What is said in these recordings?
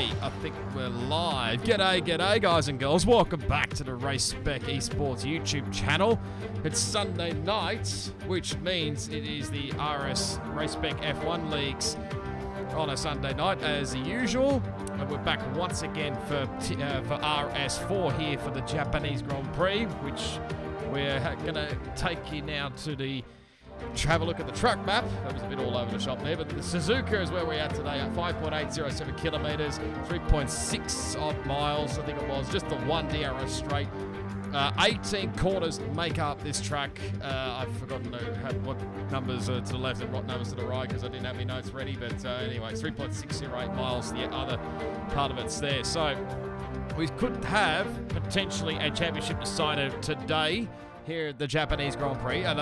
Alrighty, I think we're live. G'day guys and girls. Welcome back to the Race Spec Esports YouTube channel. It's Sunday night, which means it is the Race Spec F1 leagues on a Sunday night as usual. And we're back once again for RS4 here for the Japanese Grand Prix, which we're going to take you now to the have a look at the track map. That was a bit all over the shop there, but the Suzuka is where we're at today at 5.807 kilometers, 3.6 odd miles, I think it was, just the one DRS straight. 18 corners make up this track. I've forgotten what numbers are to the left and what numbers to the right because I didn't have my notes ready, but anyway, 3.608 miles, the other part of it's there. So we could have potentially a championship decided today here at the Japanese Grand Prix, and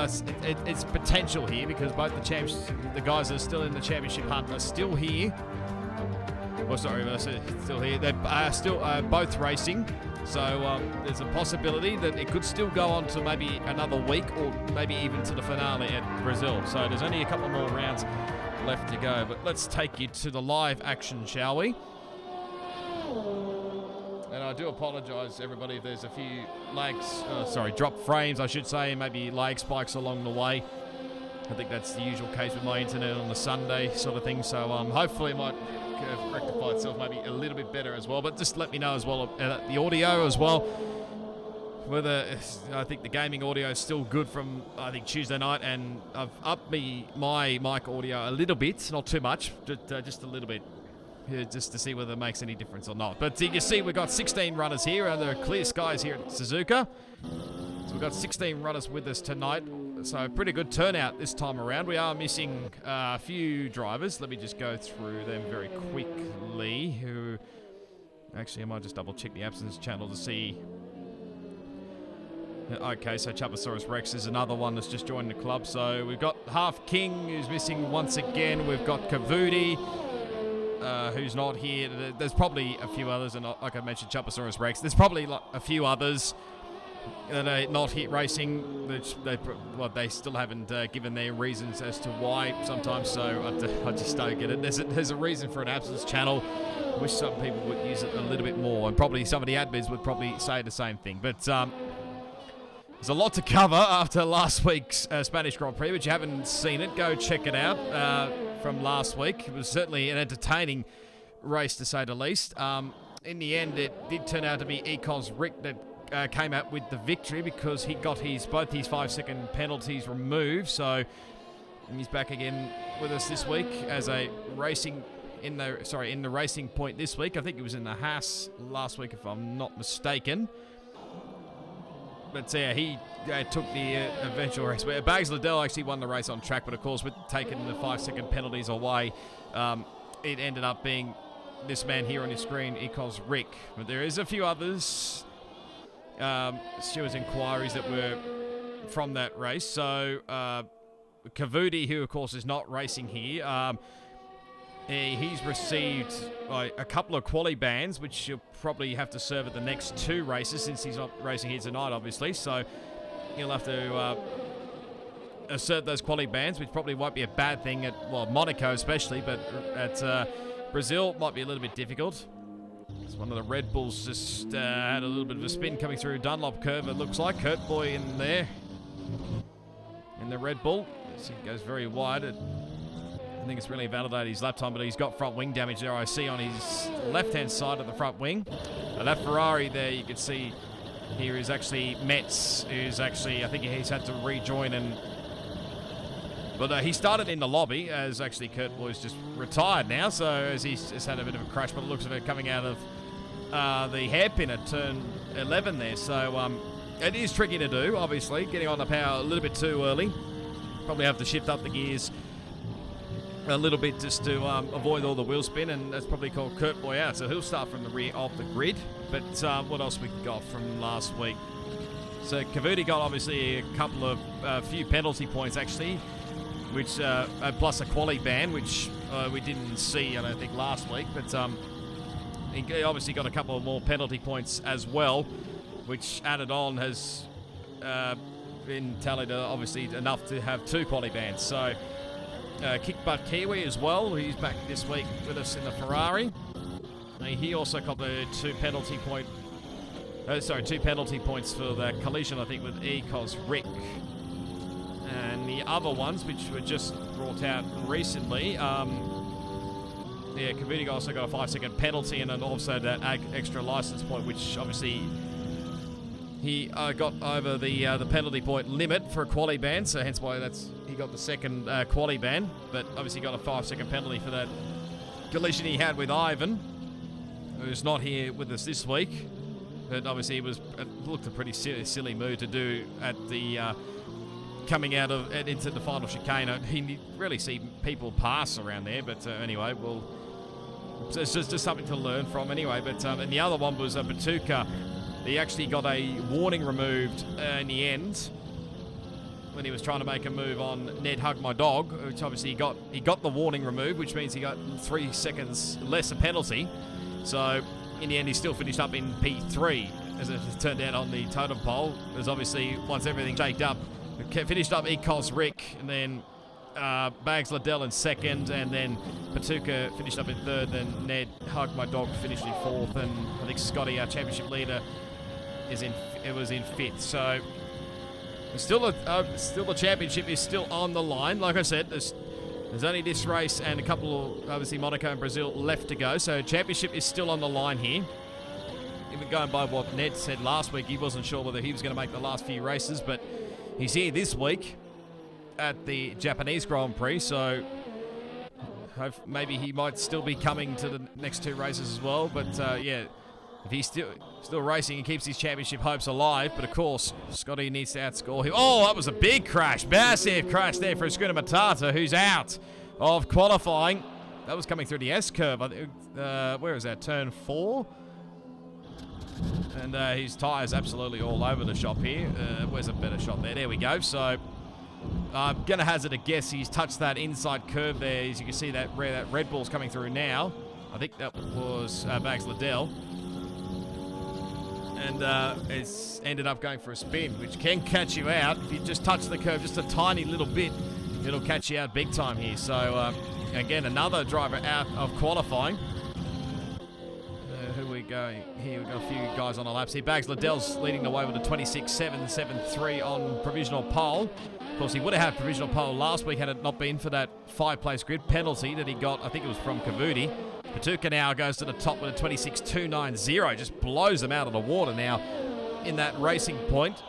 it's potential here because both the guys that are still in the championship hunt are still here. Well, sorry, still here. They're still both racing, so there's a possibility that it could still go on to maybe another week or maybe even to the finale at Brazil. So there's only a couple more rounds left to go, but let's take you to the live action, shall we? And I do apologise, everybody, if there's a few drop frames, I should say, maybe lag spikes along the way. I think that's the usual case with my internet on the Sunday sort of thing. So hopefully it might rectify itself maybe a little bit better as well. But just let me know as well the audio as well. Whether I think the gaming audio is still good from I think Tuesday night, and I've upped my mic audio a little bit, not too much, just a little bit. Just to see whether it makes any difference or not. But you can see we've got 16 runners here, and there are clear skies here at Suzuka. So we've got 16 runners with us tonight. So pretty good turnout this time around. We are missing a few drivers. Let me just go through them very quickly. Actually, I might just double check the absence channel to see. Okay, so Chupasaurus Rex is another one that's just joined the club. So we've got Half King, who's missing once again. We've got Kavudi, who's not here. There's probably a few others, and like I mentioned, Chupasaurus Rex. There's probably a few others that are not here racing. They still haven't given their reasons as to why sometimes, so I just don't get it. There's a reason for an absence channel. I wish some people would use it a little bit more, and probably some of the admins would probably say the same thing. But there's a lot to cover after last week's Spanish Grand Prix, but you haven't seen it, go check it out from last week. It was certainly an entertaining race, to say the least. In the end, it did turn out to be Ecos Rick that came out with the victory because he got both his 5-second penalties removed. So he's back again with us this week as a racing in the Racing Point this week. I think he was in the Haas last week, if I'm not mistaken. But yeah, he took the eventual race. Bags Liddell actually won the race on track, but of course, with taking the 5-second penalties away, it ended up being this man here on your screen, Ecos Rick. But there is a few others, stewards' inquiries that were from that race. So Kavudi, who of course is not racing here, he's received a couple of quali bans, which you'll probably have to serve at the next 2 races since he's not racing here tonight, obviously. So he'll have to assert those quali bans, which probably won't be a bad thing at, Monaco especially, but at Brazil might be a little bit difficult. It's one of the Red Bulls just had a little bit of a spin coming through Dunlop curve, it looks like. Kurt Boy in there in the Red Bull. So he goes very wide. I think it's really validated his lap time, but he's got front wing damage there, I see, on his left-hand side of the front wing. That Ferrari there, you can see here is actually Metz, who's actually, I think he's had to rejoin. But he started in the lobby, as actually Kurt Boy's just retired now, so as he's just had a bit of a crash, but it looks of it coming out of the hairpin at turn 11 there. So it is tricky to do, obviously, getting on the power a little bit too early. Probably have to shift up the gears a little bit just to avoid all the wheel spin, and that's probably called Kurt Boy out. So he'll start from the rear of the grid. But what else we got from last week? So Kavudi got obviously a few penalty points actually, which plus a quali ban, which we didn't see, I don't think, last week. But he obviously got a couple of more penalty points as well, which added on has been tallied obviously enough to have 2 quali bans. So Kick Butt Kiwi as well. He's back this week with us in the Ferrari. He also got the two penalty points for that collision, I think, with Ecos Rick. And the other ones, which were just brought out recently, Kavudi also got a 5-second penalty and then also that extra license point, which obviously he got over the penalty point limit for a quali ban, so hence why he got the second quali ban, but obviously got a 5-second penalty for that collision he had with Ivan, who's not here with us this week, but obviously it looked a pretty silly move to do at the coming out of into the final chicane. You really see people pass around there, but anyway, it's just something to learn from anyway. But and the other one was Batuka. He actually got a warning removed in the end when he was trying to make a move on Ned Hug My Dog, which obviously he got the warning removed, which means he got 3 seconds less a penalty. So in the end, he still finished up in P3, as it turned out on the totem pole. Because obviously, once everything shaked up, finished up Ecos Rick, and then Bags Liddell in second, and then Patuka finished up in third, then Ned Hug My Dog finished in fourth, and I think Scotty, our championship leader, was in fifth. So still the championship is still on the line. Like I said, there's only this race and a couple of, obviously, Monaco and Brazil left to go. So championship is still on the line here. Even going by what Ned said last week, he wasn't sure whether he was going to make the last few races, but he's here this week at the Japanese Grand Prix, so maybe he might still be coming to the next 2 races as well. But yeah, if he's still racing, he keeps his championship hopes alive. But of course, Scotty needs to outscore him. Oh, that was a big crash. Massive crash there for Schooner Matata, who's out of qualifying. That was coming through the S-curve. Where is that? Turn 4? And his tyre's absolutely all over the shop here. Where's a better shot there? There we go. So I'm going to hazard a guess he's touched that inside curve there. As you can see that where that Red Bull's coming through now. I think that was Bags Liddell. And it's ended up going for a spin, which can catch you out. If you just touch the curve just a tiny little bit, it'll catch you out big time here. So again, another driver out of qualifying. Who we go here? We've got a few guys on the laps here. Bags Liddell's leading the way with a 26.773 on provisional pole. Of course, he would have had provisional pole last week had it not been for that 5-place grid penalty that he got. I think it was from Kavudi. Patuka now goes to the top with a 26.290. Just blows them out of the water now in that racing point.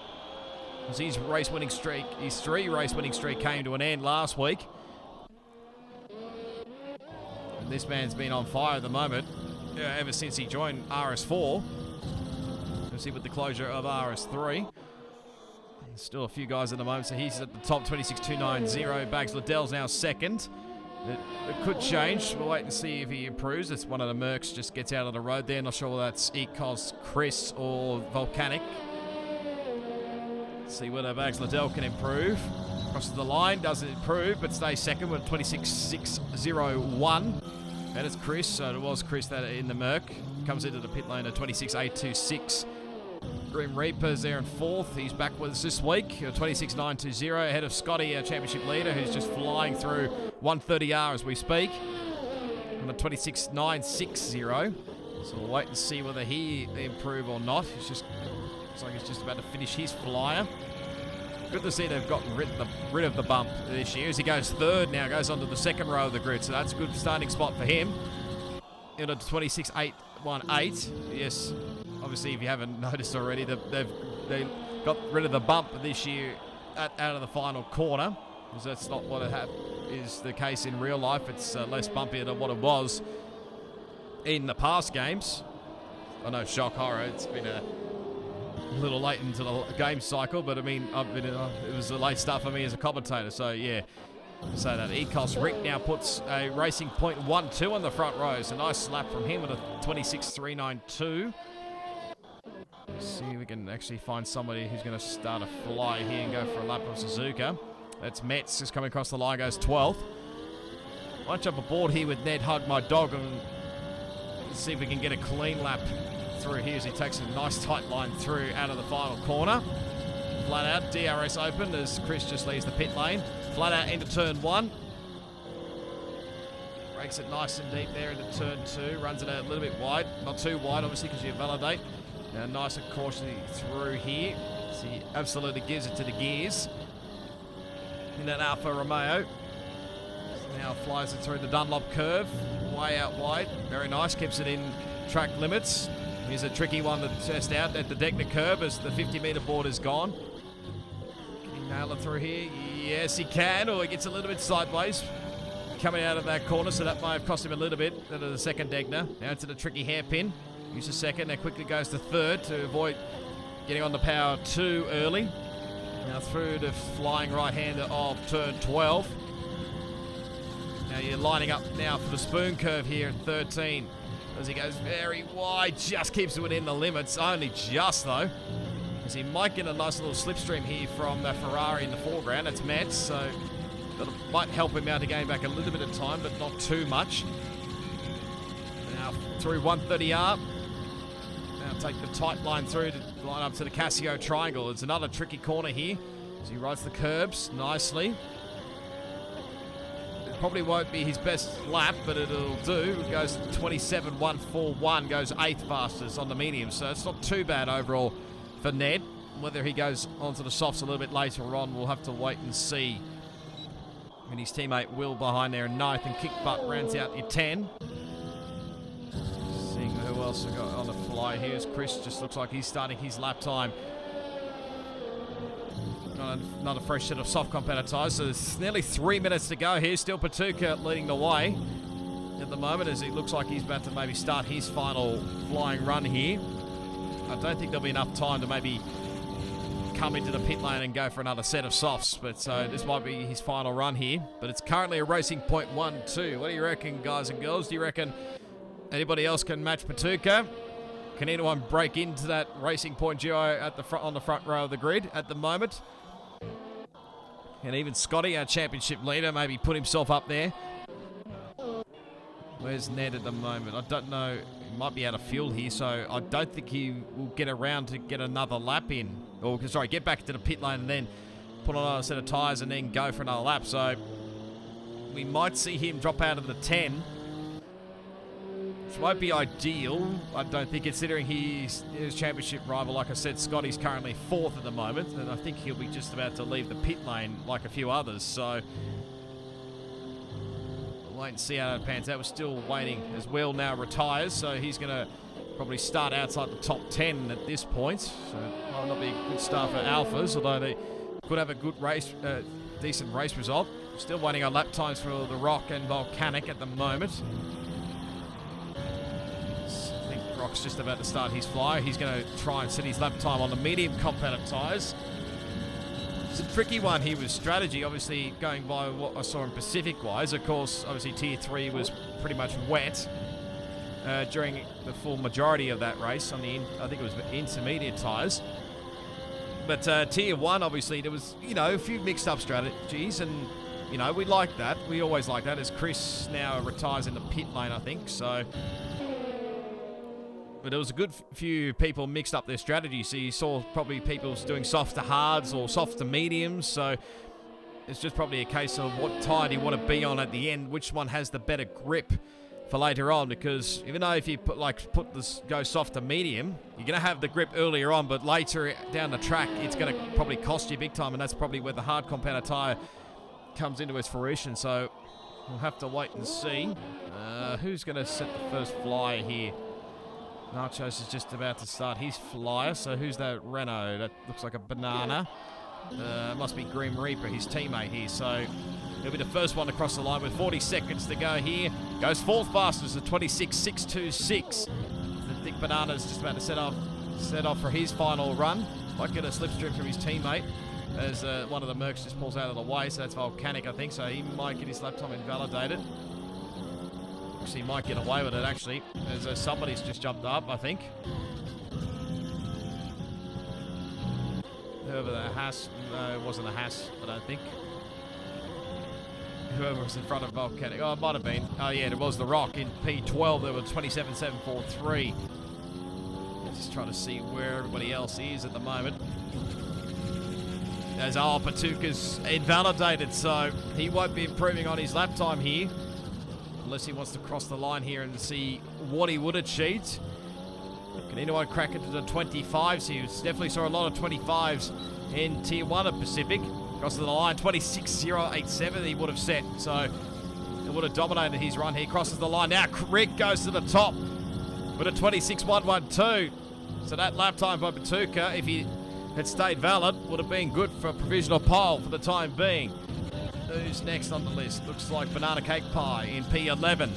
His 3 race winning streak came to an end last week. And this man's been on fire at the moment. Ever since he joined RS4. We'll see with the closure of RS3. There's still a few guys at the moment, so he's at the top, 26.290. Bags Liddell's now second. It could change. We'll wait and see if he improves. It's one of the Mercs just gets out of the road there. Not sure whether that's Ecos, Chris, or Volcanic. Let's see whether Bags Liddell can improve. Crosses the line, doesn't improve, but stays second with 26.601. And it's Chris, so it was Chris that in the Merc. Comes into the pit lane at 26.826. Grim Reaper's there in fourth. He's back with us this week. 26.920 ahead of Scotty, our championship leader, who's just flying through 130R as we speak. On a 26.960. So we'll wait and see whether he improve or not. Looks like he's just about to finish his flyer. Good to see they've gotten rid of the bump this year. As he goes third now, goes onto the second row of the grid. So that's a good starting spot for him. Into 26.818. Yes, obviously, if you haven't noticed already, they got rid of the bump this year out of the final corner. Because that's not what is the case in real life. It's less bumpy than what it was in the past games. I know, shock horror. It's been a little late into the game cycle, but I mean, it was a late start for me as a commentator. So yeah, so that Ecos Rick now puts a racing point 1-2 on the front row. So nice slap from him with a 26.392. Let's see if we can actually find somebody who's going to start a fly here and go for a lap of Suzuka. That's Metz just coming across the line, goes 12th. Might jump aboard here with Ned Hug My Dog and see if we can get a clean lap through here as he takes a nice tight line through out of the final corner. Flat out, DRS open as Chris just leaves the pit lane. Flat out into turn 1. Breaks it nice and deep there into turn 2. Runs it a little bit wide. Not too wide, obviously, because you validate. Now, nice and cautiously through here. So he absolutely gives it to the gears. In that Alfa Romeo. Now flies it through the Dunlop curve. Way out wide. Very nice. Keeps it in track limits. Here's a tricky one to test out at the Deckner curve as the 50-metre board is gone. Can he nail it through here? Yes, he can. Or he gets a little bit sideways coming out of that corner, so that might have cost him a little bit out of the second Deckner. Now into the tricky hairpin. Uses second. Now quickly goes to third to avoid getting on the power too early. Now through the flying right-hander of turn 12. Now you're lining up now for the spoon curve here at 13. As he goes very wide, just keeps it within the limits. Only just, though. As he might get a nice little slipstream here from that Ferrari in the foreground. That's Metz, so that might help him out to gain back a little bit of time, but not too much. Now through 130R. Now take the tight line through to line up to the Casio triangle. It's another tricky corner here. As he rides the curbs nicely. Probably won't be his best lap, but it'll do. It goes 27.141, goes 8th fastest on the medium, so it's not too bad overall for Ned. Whether he goes onto the softs a little bit later on, we'll have to wait and see. And his teammate Will behind there in 9th, and Kick Butt rounds out in 10. Seeing who else we got on the fly. Here's Chris, just looks like he's starting his lap time. Another fresh set of soft competitor tyres. So there's nearly 3 minutes to go here. Still Patuka leading the way at the moment as it looks like he's about to maybe start his final flying run here. I don't think there'll be enough time to maybe come into the pit lane and go for another set of softs. But so this might be his final run here. But it's currently a racing point 1-2. What do you reckon, guys and girls? Do you reckon anybody else can match Patuka? Can anyone break into that racing point duo at the front on the front row of the grid at the moment? And even Scotty, our championship leader, maybe put himself up there. Where's Ned at the moment? I don't know. He might be out of fuel here, so I don't think he will get around to get another lap in. Or, sorry, get back to the pit lane and then put on another set of tyres and then go for another lap. So we might see him drop out of the 10. Which won't be ideal, I don't think, considering his championship rival. Like I said, Scotty's currently 4th at the moment, and I think he'll be just about to leave the pit lane like a few others. So we'll wait and see how it pans out. We're still waiting as Will now retires, so he's going to probably start outside the top 10 at this point. So it might not be a good start for Alphas, although they could have a good race, decent race result. Still waiting on lap times for the Rock and Volcanic at the moment. Rock's just about to start his fly. He's going to try and set his lap time on the medium competitor tyres. It's a tricky one here with strategy, obviously going by what I saw in Pacific-wise. Of course, obviously Tier 3 was pretty much wet during the full majority of that race on the, I think it was intermediate tyres. But Tier 1, obviously, there was, you know, a few mixed-up strategies, and, you know, we like that. We always like that, as Chris now retires in the pit lane, I think, so... But there was a good few people mixed up their strategy. So you saw probably people doing soft to hards or soft to mediums. So it's just probably a case of what tire do you want to be on at the end, which one has the better grip for later on. Because even though if you go soft to medium, you're going to have the grip earlier on, but later down the track, it's going to probably cost you big time. And that's probably where the hard competitor tire comes into its fruition. So we'll have to wait and see. Who's going to set the first flyer here? Nachos is just about to start his flyer, so who's that Renault? That looks like a banana. Must be Grim Reaper, his teammate here, so he'll be the first one across the line with 40 seconds to go here. Goes 4th fastest at 26.626. The thick banana's just about to set off for his final run. Might get a slipstream from his teammate as one of the Mercs just pulls out of the way, so that's Volcanic, I think, so he might get his lap time invalidated. He might get away with it, actually, as somebody's just jumped up, I think. Whoever the Haas, no, it wasn't a Haas, I don't think. Whoever was in front of Volcanic, oh, it might have been. Oh, yeah, it was the Rock in P12, there were 27.743. Just trying to see where everybody else is at the moment. As Patuka's invalidated, so he won't be improving on his lap time here. unless he wants to cross the line here and see what he would achieve. Can anyone crack it to the 25s? He definitely saw a lot of 25s in Tier 1 of Pacific. Crosses the line, 26.087 he would have set. So it would have dominated his run here. Crosses the line now. Rick goes to the top with a 26.112. So that lap time by Batuka, if he had stayed valid, would have been good for a provisional pole for the time being. Who's next on the list? Looks like Banana Cake Pie in P11.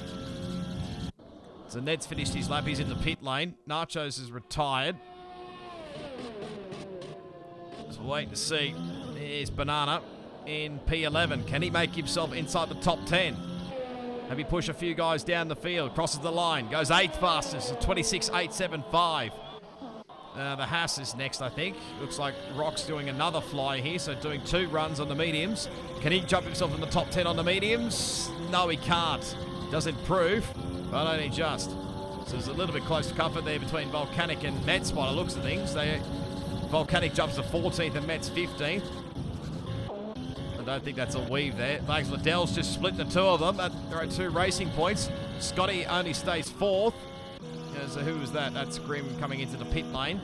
So Ned's finished his lap. He's in the pit lane. Nachos is retired. So we're waiting to see. Here's Banana in P11. Can he make himself inside the top 10? Maybe push a few guys down the field. Crosses the line. Goes 8th fastest. 26.875. The Haas is next, I think. Looks like Rock's doing another fly here, so doing 2 runs on the mediums. Can he jump himself in the top 10 on the mediums? No, he can't. Does improve, but only just. So there's a little bit close to comfort there between Volcanic and Mets by the looks of things. Volcanic jumps to 14th and Mets 15th. I don't think that's a weave there. Bags Liddell's just split the 2 of them. There are 2 racing points. Scotty only stays 4th. So who was that? That's Grim coming into the pit lane.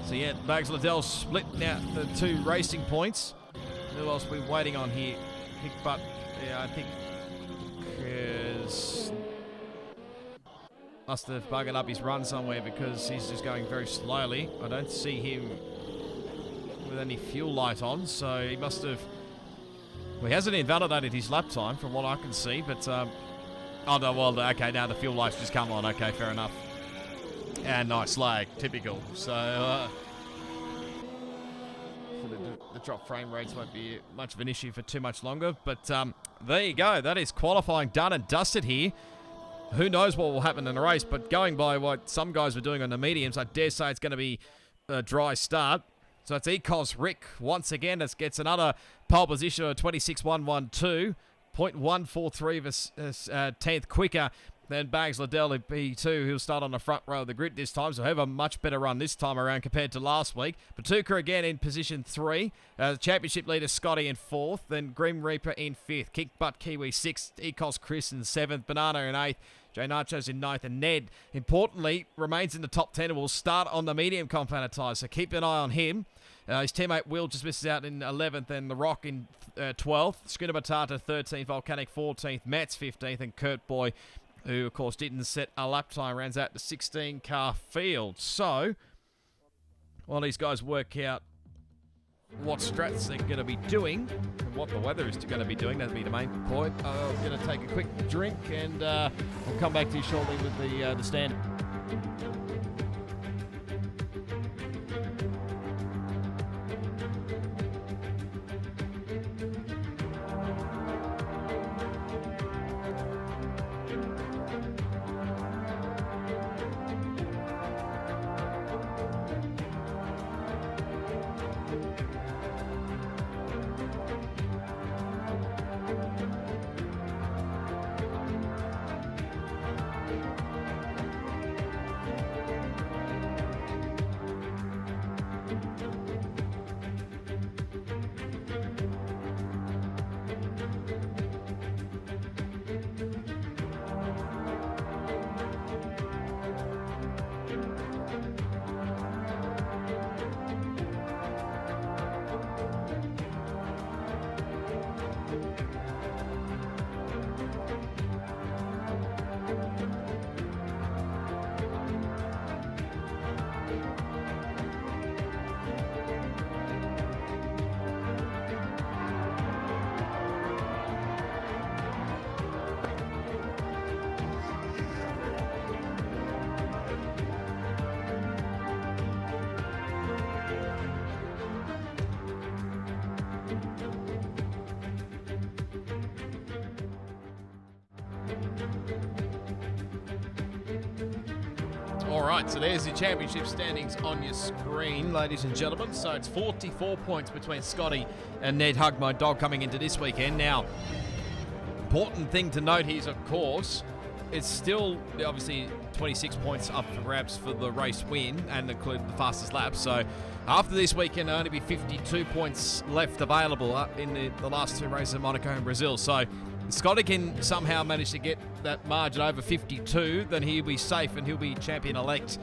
So yeah, Bags Liddell's split now the 2 racing points. Who else are we waiting on here? But yeah, I think must have buggered up his run somewhere because he's just going very slowly. I don't see him with any fuel light on, so he must have. Well, he hasn't invalidated his lap time from what I can see, but. Oh, no, well, okay, now the fuel light's just come on. Okay, fair enough. And nice lag, typical. So, the drop frame rates won't be much of an issue for too much longer. But there you go. That is qualifying done and dusted here. Who knows what will happen in the race, but going by what some guys were doing on the mediums, I dare say it's going to be a dry start. So it's Ecos Rick once again. That gets another pole position of 26.112. 0.143 of a 10th quicker than Bags Liddell in P2. He'll start on the front row of the grid this time, so he'll have a much better run this time around compared to last week. Batuka again in position 3. Championship leader Scotty in 4th. Then Grim Reaper in 5th. Kick Butt Kiwi 6th. Ecos Chris in 7th. Banana in 8th. Jay Nachos in 9th. And Ned, importantly, remains in the top 10 and will start on the medium compound tyres, so keep an eye on him. His teammate Will just misses out in 11th, and The Rock in 12th. Schooner Batata 13th, Volcanic 14th, Mats 15th, and Kurt Boy, who of course didn't set a lap time, rounds out the 16-car field. So, while these guys work out what strats they're going to be doing and what the weather is going to be doing, that'll be the main point. I'm going to take a quick drink, and I'll come back to you shortly with the standard. All right, so there's the championship standings on your screen, ladies and gentlemen. So it's 44 points between Scotty and Ned Hug My Dog coming into this weekend. Now, important thing to note here is, of course, it's still obviously 26 points up for grabs for the race win and include the fastest lap. So after this weekend, there'll only be 52 points left available in the last 2 races in Monaco and Brazil. So Scotty can somehow manage to get that margin over 52, then he'll be safe and he'll be champion-elect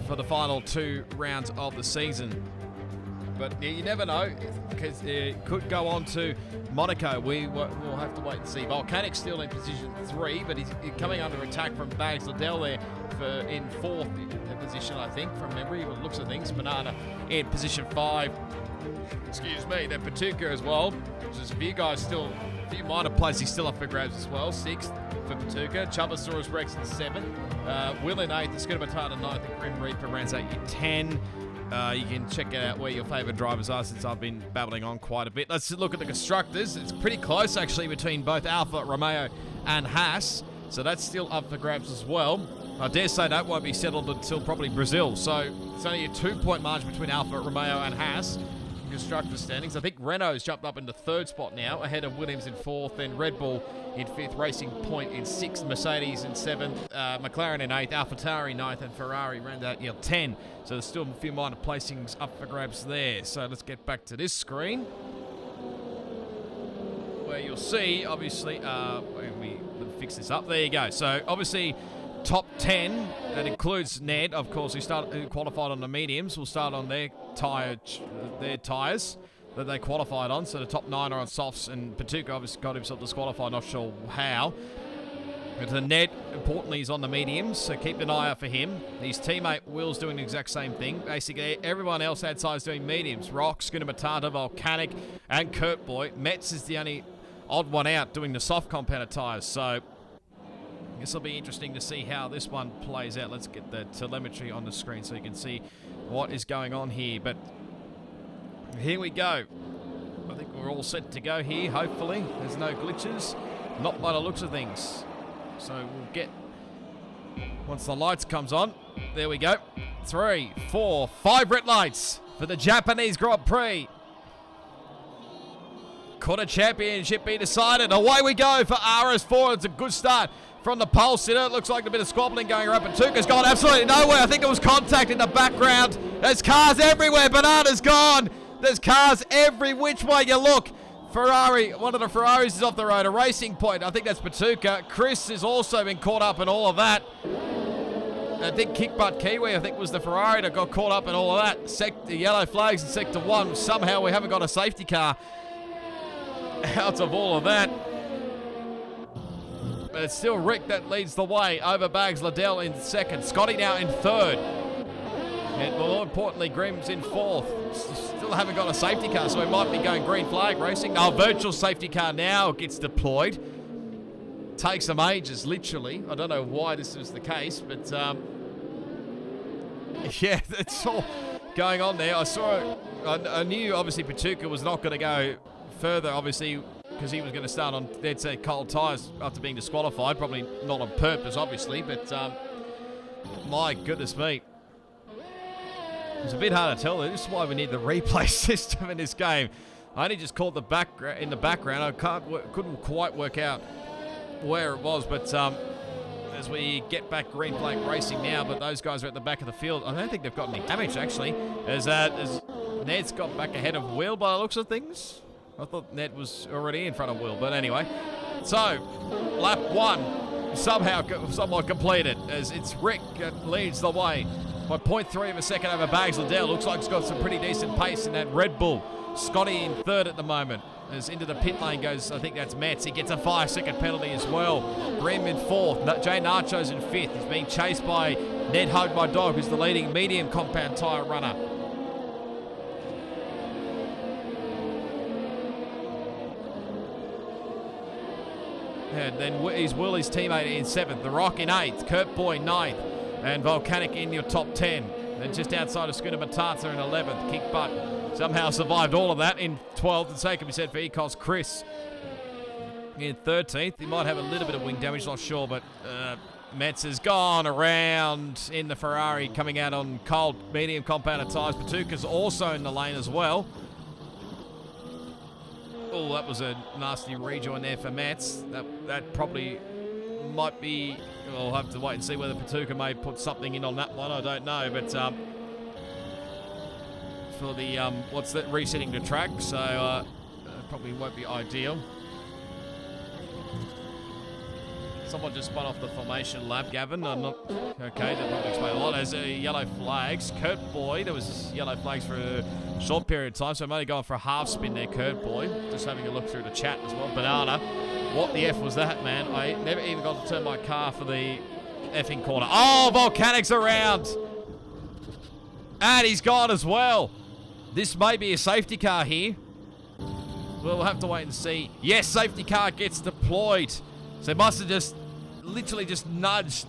for the final 2 rounds of the season. But you never know, because it could go on to Monaco. We'll have to wait and see. Volcanic's still in position 3, but he's coming under attack from Bags Liddell there in 4th position, I think, from memory, with the looks of things. Banana in position 5. Excuse me. Then Patuka as well. There's a few guys still, a few minor places still up for grabs as well. 6th for Patuka. Chubasaurus Rex in 7th. Will in 8th. Skittle Matata 9th. And Grim Reaper rounds out your 10. You can check out where your favourite drivers are, since I've been babbling on quite a bit. Let's look at the constructors. It's pretty close, actually, between both Alfa Romeo and Haas. So that's still up for grabs as well. I dare say that won't be settled until probably Brazil. So it's only a 2-point margin between Alfa Romeo and Haas. Constructor standings. I think Renault's jumped up into 3rd spot now, ahead of Williams in 4th, and Red Bull in 5th, Racing Point in 6th, Mercedes in 7th, McLaren in 8th, AlphaTauri 9th, and Ferrari round out year 10. So there's still a few minor placings up for grabs there. So let's get back to this screen, where you'll see, obviously, we fix this up. There you go. So obviously, top 10, that includes Ned, of course, who qualified on the mediums. We'll start on their tyres that they qualified on. So the top 9 are on softs, and Patuka obviously got himself disqualified, not sure how. But Ned, importantly, is on the mediums, so keep an eye out for him. His teammate Will's doing the exact same thing. Basically, everyone else outside is doing mediums. Rock, Schooner Matata, Volcanic, and Kurt Boy. Metz is the only odd one out doing the soft compounded tyres. So this will be interesting to see how this one plays out. Let's get the telemetry on the screen so you can see what is going on here. But here we go. I think we're all set to go here, hopefully. There's no glitches. Not by the looks of things. So we'll get, once the lights comes on, there we go. 3, 4, 5 red lights for the Japanese Grand Prix. Could a championship be decided? Away we go for RS4. It's a good start from the pole sitter. It looks like a bit of squabbling going around. Patuka's gone absolutely nowhere. I think it was contact in the background. There's cars everywhere. Banana's gone. There's cars every which way you look. Ferrari, one of the Ferraris is off the road. A Racing Point, I think that's Patuka. Chris has also been caught up in all of that. I think Kickbutt Kiwi, I think, was the Ferrari that got caught up in all of that. The yellow flags in Sector 1. Somehow we haven't got a safety car out of all of that. But it's still Rick that leads the way over Bags Liddell in 2nd. Scotty now in 3rd. And more importantly, Grimm's in 4th. Still haven't got a safety car, so we might be going green flag racing. Our virtual safety car now gets deployed. Takes them ages, literally. I don't know why this is the case, but yeah, that's all going on there. I knew obviously Patuka was not going to go further, obviously, because he was going to start on, they'd say, cold tyres after being disqualified. Probably not on purpose, obviously, but my goodness me. It's a bit hard to tell. This is why we need the replay system in this game. I only just caught in the background. I couldn't quite work out where it was, but as we get back green flag racing now, but those guys are at the back of the field. I don't think they've got any damage, actually, as Ned's got back ahead of Will by the looks of things. I thought Ned was already in front of Will, but anyway. So, lap 1 somehow somewhat completed, as it's Rick that leads the way by 0.3 of a second over Bags Liddell. Looks like he's got some pretty decent pace in that Red Bull. Scotty in 3rd at the moment. As into the pit lane goes, I think that's Metz. He gets a 5-second penalty as well. Grim in 4th. Jay Nacho's in 5th. He's being chased by Ned Hug My Dog, who's the leading medium compound tyre runner. And then he's Willie's teammate in 7th. The Rock in 8th. Kurt Boy 9th. And Volcanic in your top 10. Then just outside of Schooner Matata in 11th. Kick Butt somehow survived all of that in 12th. And same can be said for Ecos Chris in 13th. He might have a little bit of wing damage, not sure, but Metz has gone around in the Ferrari, coming out on cold medium compounded tyres. Patuka's also in the lane as well. Oh, that was a nasty rejoin there for Metz. That probably might be... We'll have to wait and see whether Patuka may put something in on that one. I don't know, but for the resetting the track, so probably won't be ideal. Someone just spun off the formation lap, Gavin. I'm not... Okay, that probably explain a lot. There's yellow flags. Kurt Boy, there was yellow flags for a short period of time, so I'm only going for a half spin there, Kurt Boy. Just having a look through the chat as well. Banana, what the F was that, man? I never even got to turn my car for the effing corner. Oh, Volcanic's around! And he's gone as well. This may be a safety car here. We'll have to wait and see. Yes, safety car gets deployed. So they must have just literally just nudged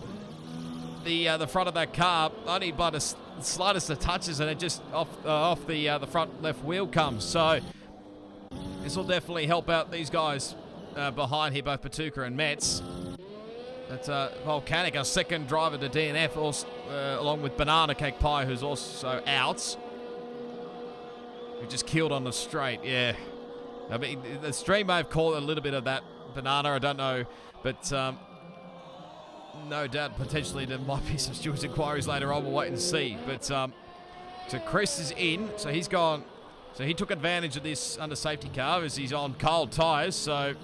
the front of that car only by the slightest of touches, and it just off the front left wheel comes. So this will definitely help out these guys behind here, both Patuka and Metz. That's Volcanic, our second driver to DNF, also, along with Banana Cake Pie, who's also out. Who just killed on the straight, yeah. I mean, the stream may have caught a little bit of that Banana, I don't know, but no doubt potentially there might be some stewards inquiries later on. We'll wait and see. But so Chris is in, so he's gone. So he took advantage of this under safety car as he's on cold tyres. So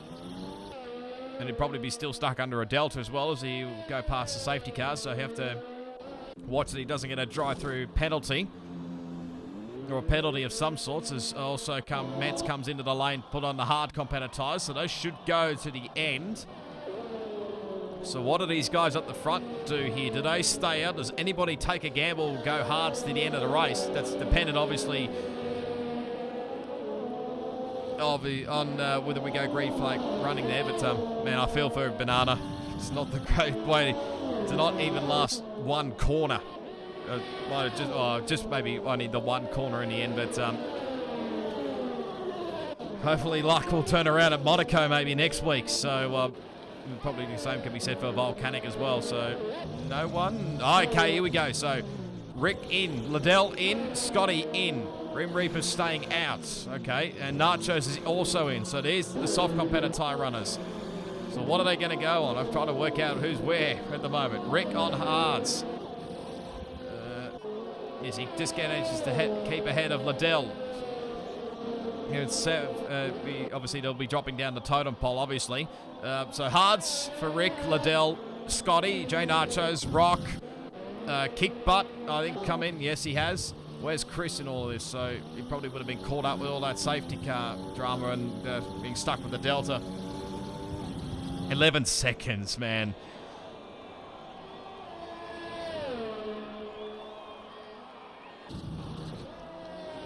and he'd probably be still stuck under a Delta as well as he will go past the safety car. So he have to watch that he doesn't get a drive-through penalty. Or a penalty of some sorts, as also Metz comes into the lane, put on the hard competitor tyres, so those should go to the end. So what do these guys up the front do here? Do they stay out? Does anybody take a gamble, go hards to the end of the race? That's dependent, obviously, on whether we go green flag running there. But, man, I feel for Banana. It's not the great way to not even last one corner. Just maybe only the one corner in the end, but hopefully luck will turn around at Monaco maybe next week. So probably the same can be said for Volcanic as well. So no one. Okay, here we go. So Rick in, Liddell in, Scotty in, Grim Reaper staying out. Okay, and Nachos is also in. So there's the soft competitor tyre runners. So what are they going to go on? I'm trying to work out who's where at the moment. Rick on hards. Yes, he just manages to keep ahead of Liddell. Obviously, they'll be dropping down the totem pole, obviously. So hards for Rick, Liddell, Scotty, Jay Nachos, Rock, Kick Butt, I think, come in. Yes, he has. Where's Chris in all of this? So he probably would have been caught up with all that safety car drama and being stuck with the Delta. 11 seconds, man.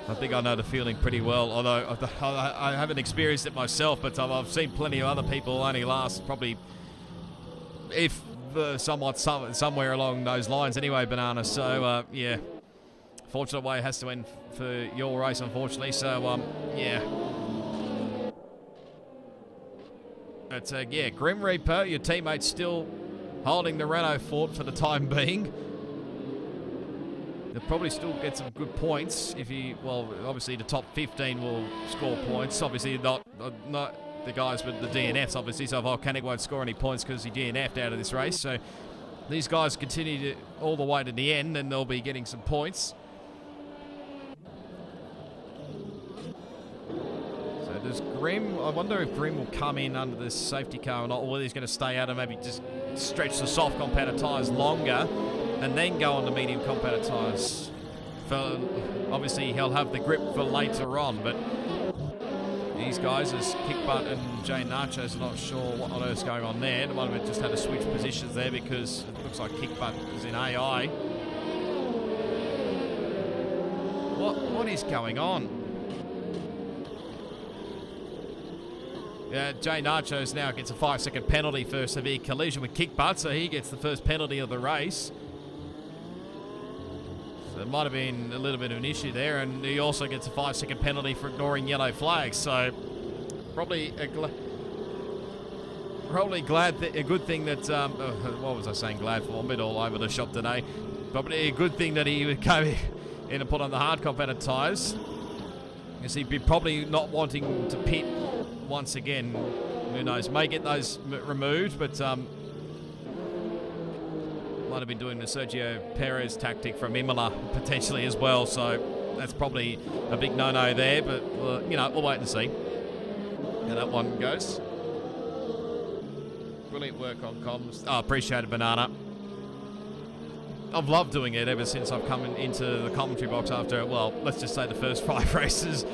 I think I know the feeling pretty well, although I haven't experienced it myself, but I've seen plenty of other people only last probably, if somewhere along those lines anyway, Banana. So, yeah, fortunate way it has to end for your race, unfortunately. So, yeah. But, yeah, Grim Reaper, your teammate's still holding the Renault fort for the time being. They'll probably still get some good points if he, well, obviously the top 15 will score points. Obviously not the guys with the DNFs, obviously, so Volcanic won't score any points because he DNF'd out of this race. So these guys continue all the way to the end, and they'll be getting some points. So does Grim, I wonder if Grim will come in under this safety car or not, or whether he's going to stay out and maybe just stretch the soft competitor tyres longer and then go on the medium competitor tyres. Obviously, he'll have the grip for later on, but these guys, as Kickbutt and Jay Nachos, are not sure what on earth's going on there. They might have just had to switch positions there because it looks like Kickbutt is in AI. What is going on? Yeah, Jay Nachos now gets a 5-second penalty for severe collision with Kickbutt, so he gets the first penalty of the race. So it might have been a little bit of an issue there, and he also gets a 5-second penalty for ignoring yellow flags. So probably a good thing that what was I saying? Glad for? I'm a bit all over the shop today. Probably a good thing that he would go in and put on the hard competitor tyres, because he'd be probably not wanting to pit once again. Who knows? May get those removed, but might have been doing the Sergio Perez tactic from Imola potentially as well, so that's probably a big no-no there, but you know, we'll wait and see how that one goes. Brilliant work on comms. Oh, appreciate it, Banana. I've loved doing it ever since I've come into the commentary box after, well, let's just say the first 5 races.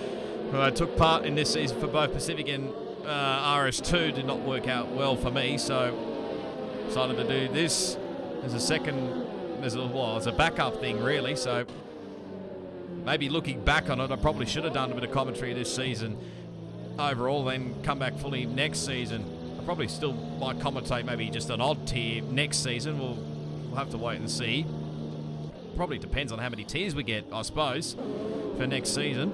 I took part in this season for both Pacific and RS2. Did not work out well for me, so decided to do this as a second, as a backup thing, really. So maybe looking back on it, I probably should have done a bit of commentary this season overall, then come back fully next season. I probably still might commentate maybe just an odd tier next season. We'll have to wait and see. Probably depends on how many tiers we get, I suppose, for next season.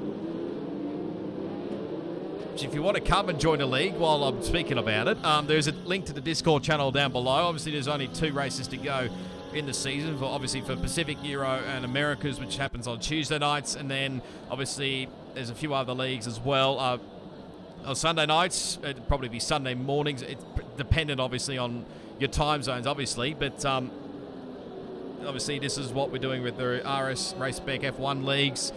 Which, if you want to come and join a league while I'm speaking about it, there's a link to the Discord channel down below. Obviously, there's only 2 races to go in the season, obviously for Pacific, Euro and Americas, which happens on Tuesday nights, and then obviously there's a few other leagues as well. On Sunday nights, it'd probably be Sunday mornings. It's dependent obviously on your time zones, obviously, but obviously this is what we're doing with the RS Race Spec F1 leagues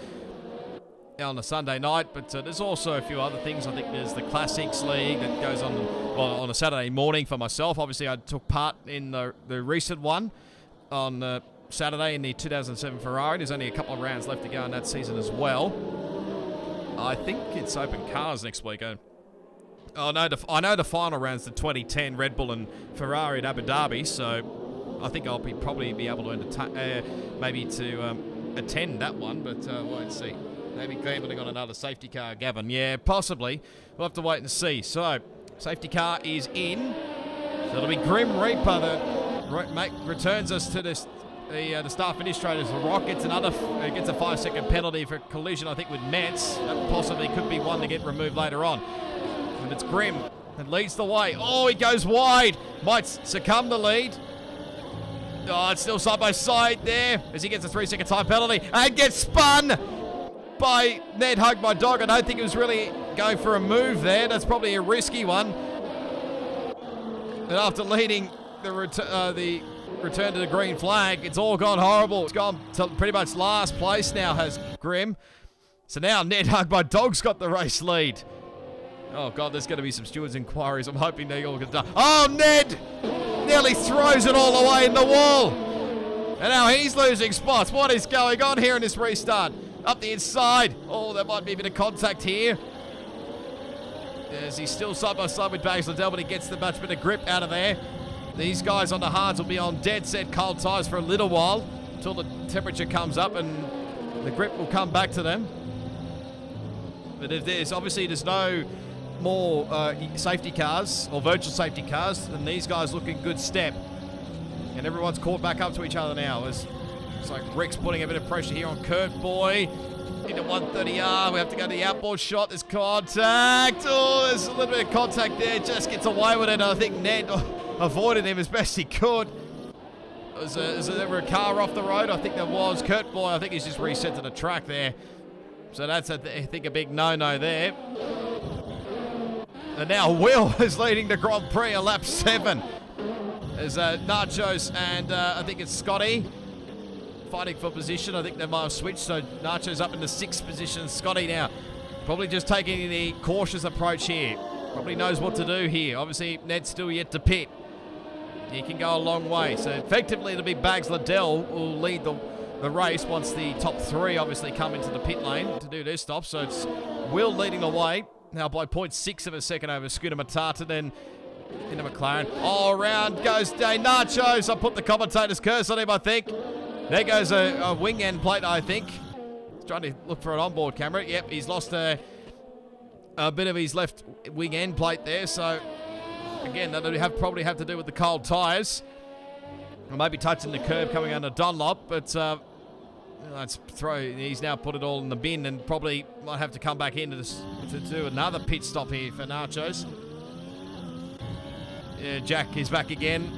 on a Sunday night, but there's also a few other things. I think there's the Classics League that goes on a Saturday morning for myself. Obviously, I took part in the recent one on Saturday in the 2007 Ferrari. There's only a couple of rounds left to go in that season as well. I think it's open cars next week. I know the final round's the 2010 Red Bull and Ferrari at Abu Dhabi, so I think I'll probably be able to maybe to attend that one, but we'll wait and see. Maybe gambling on another safety car, Gavin. Yeah, possibly. We'll have to wait and see. So, safety car is in. So it'll be Grim Reaper that returns us to this. The staff administrators. The Rock gets a 5-second penalty for collision, I think, with Metz. That possibly could be one to get removed later on. And it's Grim that leads the way. Oh, he goes wide. Might succumb the lead. Oh, it's still side by side there as he gets a 3-second time penalty and gets spun by Ned Hug, my dog. I don't think he was really going for a move there. That's probably a risky one. And after leading the return to the green flag, it's all gone horrible. It's gone to pretty much last place now, has Grim. So now Ned Hug, my dog's got the race lead. Oh, God, there's going to be some stewards' inquiries. I'm hoping they all get done. Oh, Ned nearly throws it all the way in the wall. And now he's losing spots. What is going on here in this restart? Up the inside. Oh, there might be a bit of contact here. As he's still side by side with Bags Liddell, but he gets the much bit of grip out of there. These guys on the hards will be on dead set cold tyres for a little while until the temperature comes up and the grip will come back to them. But if there's no more safety cars or virtual safety cars, then these guys look in good step. And everyone's caught back up to each other now. It's like Rick's putting a bit of pressure here on Kurt Boy. Into 130R, we have to go to the outboard shot. There's contact. Oh, there's a little bit of contact there. Just gets away with it. I think Ned avoided him as best he could. Was there ever a car off the road? I think there was. Kurt Boy, I think he's just reset to the track there. So that's, I think, a big no-no there. And now Will is leading the Grand Prix at lap 7. There's Nachos and I think it's Scotty fighting for position. I think they might have switched, so Nacho's up in the 6th position. Scotty now probably just taking the cautious approach here. Probably knows what to do here. Obviously, Ned's still yet to pit. He can go a long way. So effectively, it'll be Bags Liddell who will lead the race once the top 3 obviously come into the pit lane to do their stop. So it's Will leading the way now by 0.6 of a second over Scooter Matata, then into McLaren. Oh, around goes Day Nachos. I put the commentator's curse on him, I think. There goes a wing end plate, I think. He's trying to look for an onboard camera. Yep, he's lost a bit of his left wing end plate there. So, again, that'll probably have to do with the cold tyres. Or maybe touching the curb coming under Dunlop. But he's now put it all in the bin and probably might have to come back in to do another pit stop here for Nachos. Yeah, Jack is back again.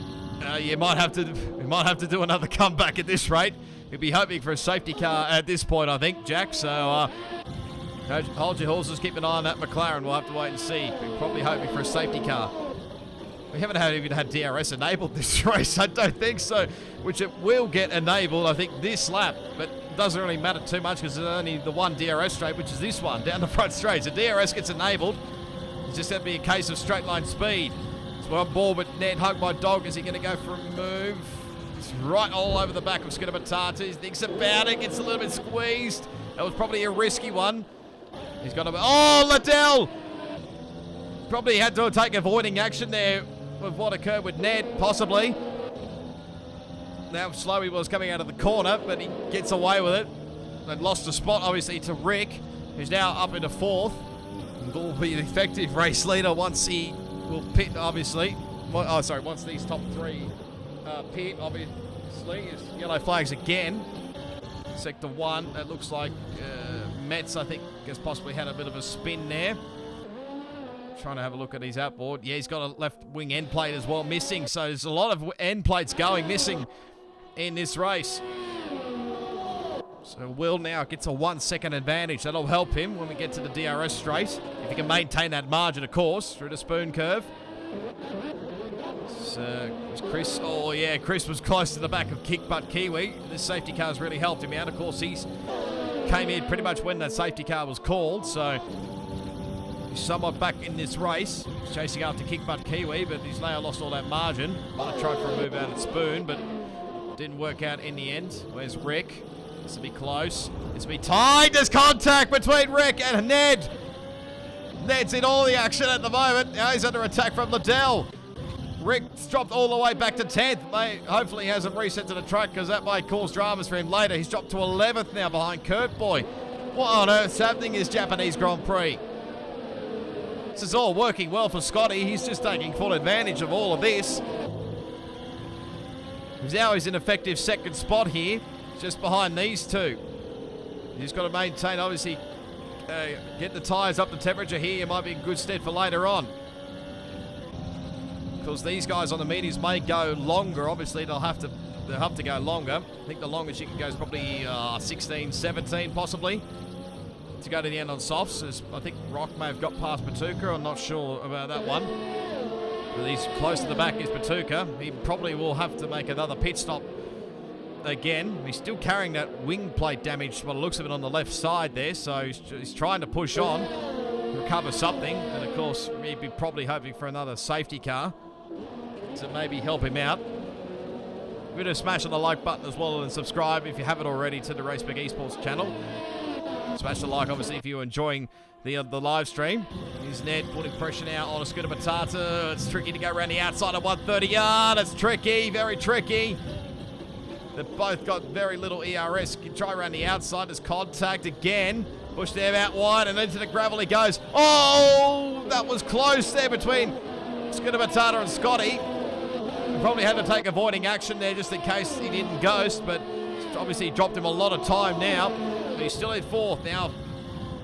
You might have to do another comeback at this rate. He'll be hoping for a safety car at this point, I think, Jack. So hold your horses, keep an eye on that McLaren. We'll have to wait and see. We're probably hoping for a safety car. We haven't even had DRS enabled this race, I don't think so, which it will get enabled, I think, this lap. But it doesn't really matter too much because there's only the one DRS straight, which is this one, down the front straight. So DRS gets enabled. It's just going to be a case of straight line speed. Well, ball, but Ned hugged my dog. Is he going to go for a move? It's right all over the back of Skinabatata. He thinks about it, gets a little bit squeezed. That was probably a risky one. He's got to... Oh, Liddell! Probably had to take avoiding action there with what occurred with Ned, possibly. Now slow he was coming out of the corner, but he gets away with it. They lost a spot, obviously, to Rick, who's now up into 4th. And will be the effective race leader once he will pit, obviously. Oh, sorry, once these top 3 pit, obviously. Is yellow flags again. Sector 1, it looks like Metz, I think, has possibly had a bit of a spin there. Trying to have a look at his outboard. Yeah, he's got a left wing end plate as well missing. So there's a lot of end plates going missing in this race. So Will now gets a 1 second advantage. That'll help him when we get to the DRS straight. If he can maintain that margin, of course, through the spoon curve. So Chris, oh yeah, Chris was close to the back of Kick Butt Kiwi. This safety car's really helped him out. Of course, he's came in pretty much when that safety car was called. So he's somewhat back in this race. He's chasing after Kick Butt Kiwi, but he's now lost all that margin. Might have tried for a move out at spoon, but didn't work out in the end. Where's Rick? This will be close. This will be tight. There's contact between Rick and Ned. Ned's in all the action at the moment. Now he's under attack from Liddell. Rick's dropped all the way back to 10th. Hopefully he hasn't reset to the track because that might cause dramas for him later. He's dropped to 11th now behind Kurt Boy. What on earth's happening in this Japanese Grand Prix? This is all working well for Scotty. He's just taking full advantage of all of this. Now he's in effective second spot here, just behind these two. He's got to maintain, obviously, get the tyres up to temperature here. It might be in good stead for later on. Because these guys on the mediums may go longer. Obviously, they'll have to go longer. I think the longest you can go is probably 16, 17 possibly to go to the end on softs. As I think Rock may have got past Patuka. I'm not sure about that one. But he's close to the back is Patuka. He probably will have to make another pit stop again. He's still carrying that wing plate damage by the looks of it on the left side there. So he's trying to push on, recover something. And of course, he'd be probably hoping for another safety car to maybe help him out. Give it a smash on the like button as well and subscribe if you haven't already to the Race Spec Esports channel. Smash the like, obviously, if you're enjoying the live stream. Here's Ned putting pressure now on a Skinabatata. It's tricky to go around the outside of 130 yard. It's tricky, very tricky. They've both got very little ERS. You can try around the outside. There's contact again. Push them out wide and into the gravel he goes. Oh, that was close there between Skinabatata and Scotty. He probably had to take avoiding action there just in case he didn't ghost, but obviously dropped him a lot of time now. But he's still in 4th now.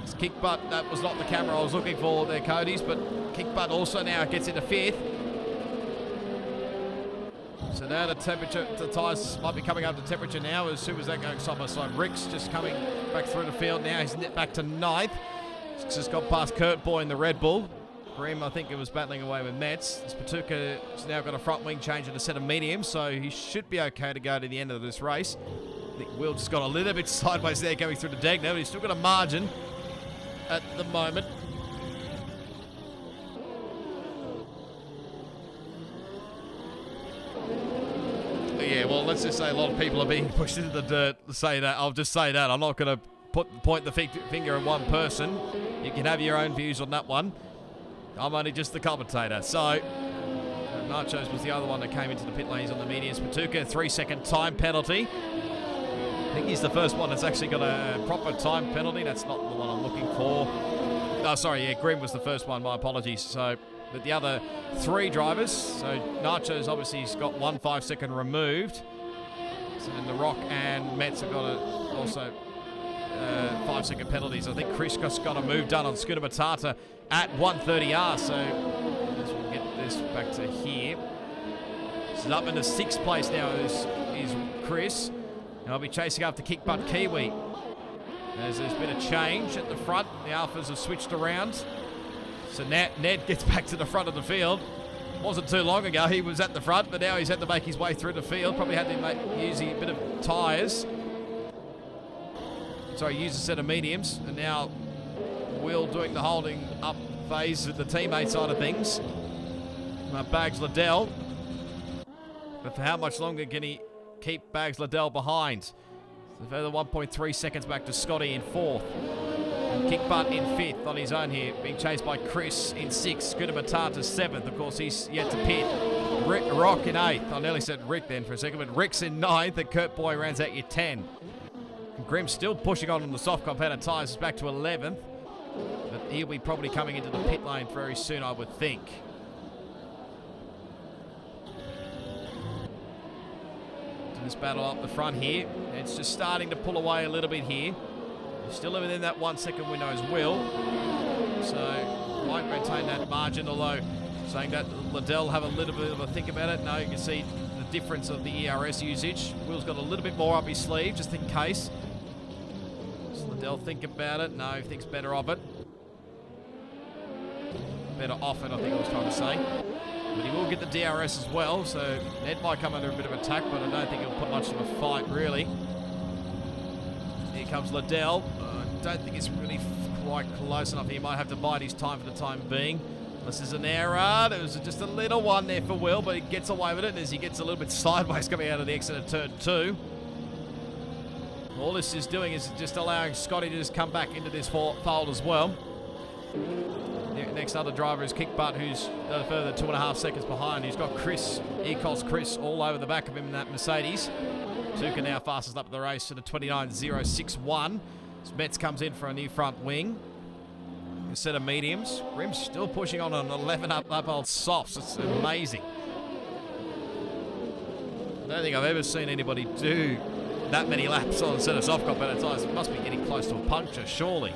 It's Kick Butt. That was not the camera I was looking for there, Cody's, but Kick Butt also now gets into 5th. So now the temperature, the tyres might be coming up to temperature now. As soon as that going side by side, Rick's just coming back through the field now. He's back to 9th. He's just got past Kurt Boy in the Red Bull. Grim, I think it was battling away with Metz. This Patuka has now got a front wing change and a set of mediums, so he should be okay to go to the end of this race. I think Will just got a little bit sideways there going through the Degner, but he's still got a margin at the moment. Yeah, well, let's just say a lot of people are being pushed into the dirt. Say that. I'll just say that. I'm not going to point the finger at one person. You can have your own views on that one. I'm only just the commentator. So, Nachos was the other one that came into the pit lanes on the mediums. Patuka, 3-second time penalty. I think he's the first one that's actually got a proper time penalty. That's not the one I'm looking for. Oh, sorry, yeah, Grim was the first one. My apologies. So, but the other 3 drivers. So, Nachos obviously has got 1 5-second removed. So then The Rock and Metz have got also 5-second penalties. I think Chris just got a move done on Skinabatata at 130R. So we'll get this back to here. This is up into 6th place now is Chris. And I'll be chasing after Kick Butt Kiwi. As there's been a change at the front. The Alphas have switched around. So Ned gets back to the front of the field. Wasn't too long ago he was at the front, but now he's had to make his way through the field. Probably had to use a bit of tyres. Sorry, use a set of mediums. And now Will doing the holding up phase with the teammate side of things. Bags Liddell. But for how much longer can he keep Bags Liddell behind? So further 1.3 seconds back to Scotty in 4th. And Kick Butt in 5th on his own here. Being chased by Chris in 6th. Scooter Matata 7th. Of course, he's yet to pit. Rock in 8th. I nearly said Rick then for a second, but Rick's in 9th. And Kurt Boy rounds out your 10. And Grimm still pushing on the soft competitor tyres back to 11th. But he'll be probably coming into the pit lane very soon, I would think. This battle up the front here. It's just starting to pull away a little bit here. Still within that 1 second window as well. So might maintain that margin, although saying that Liddell have a little bit of a think about it. No, you can see the difference of the ERS usage. Will's got a little bit more up his sleeve just in case. Does Liddell think about it? No, he thinks better of it. Better off it, I think I was trying to say. But he will get the DRS as well, so Ned might come under a bit of attack, but I don't think he'll put much of a fight, really. Here comes Liddell. I don't think it's really quite close enough. He might have to bide his time for the time being. This is an error. There was just a little one there for Will, but he gets away with it as he gets a little bit sideways coming out of the exit of turn 2. All this is doing is just allowing Scotty to just come back into this fold as well. Next other driver is Kick Butt, who's a further 2.5 seconds behind. He's got Chris, Ecos Chris, all over the back of him in that Mercedes. Tuka now fastest up the race to the 29.061. Metz comes in for a new front wing. A set of mediums. Grimm's still pushing on an 11 up old softs. It's amazing. I don't think I've ever seen anybody do that many laps on a set of soft competitor tyres. It must be getting close to a puncture, surely.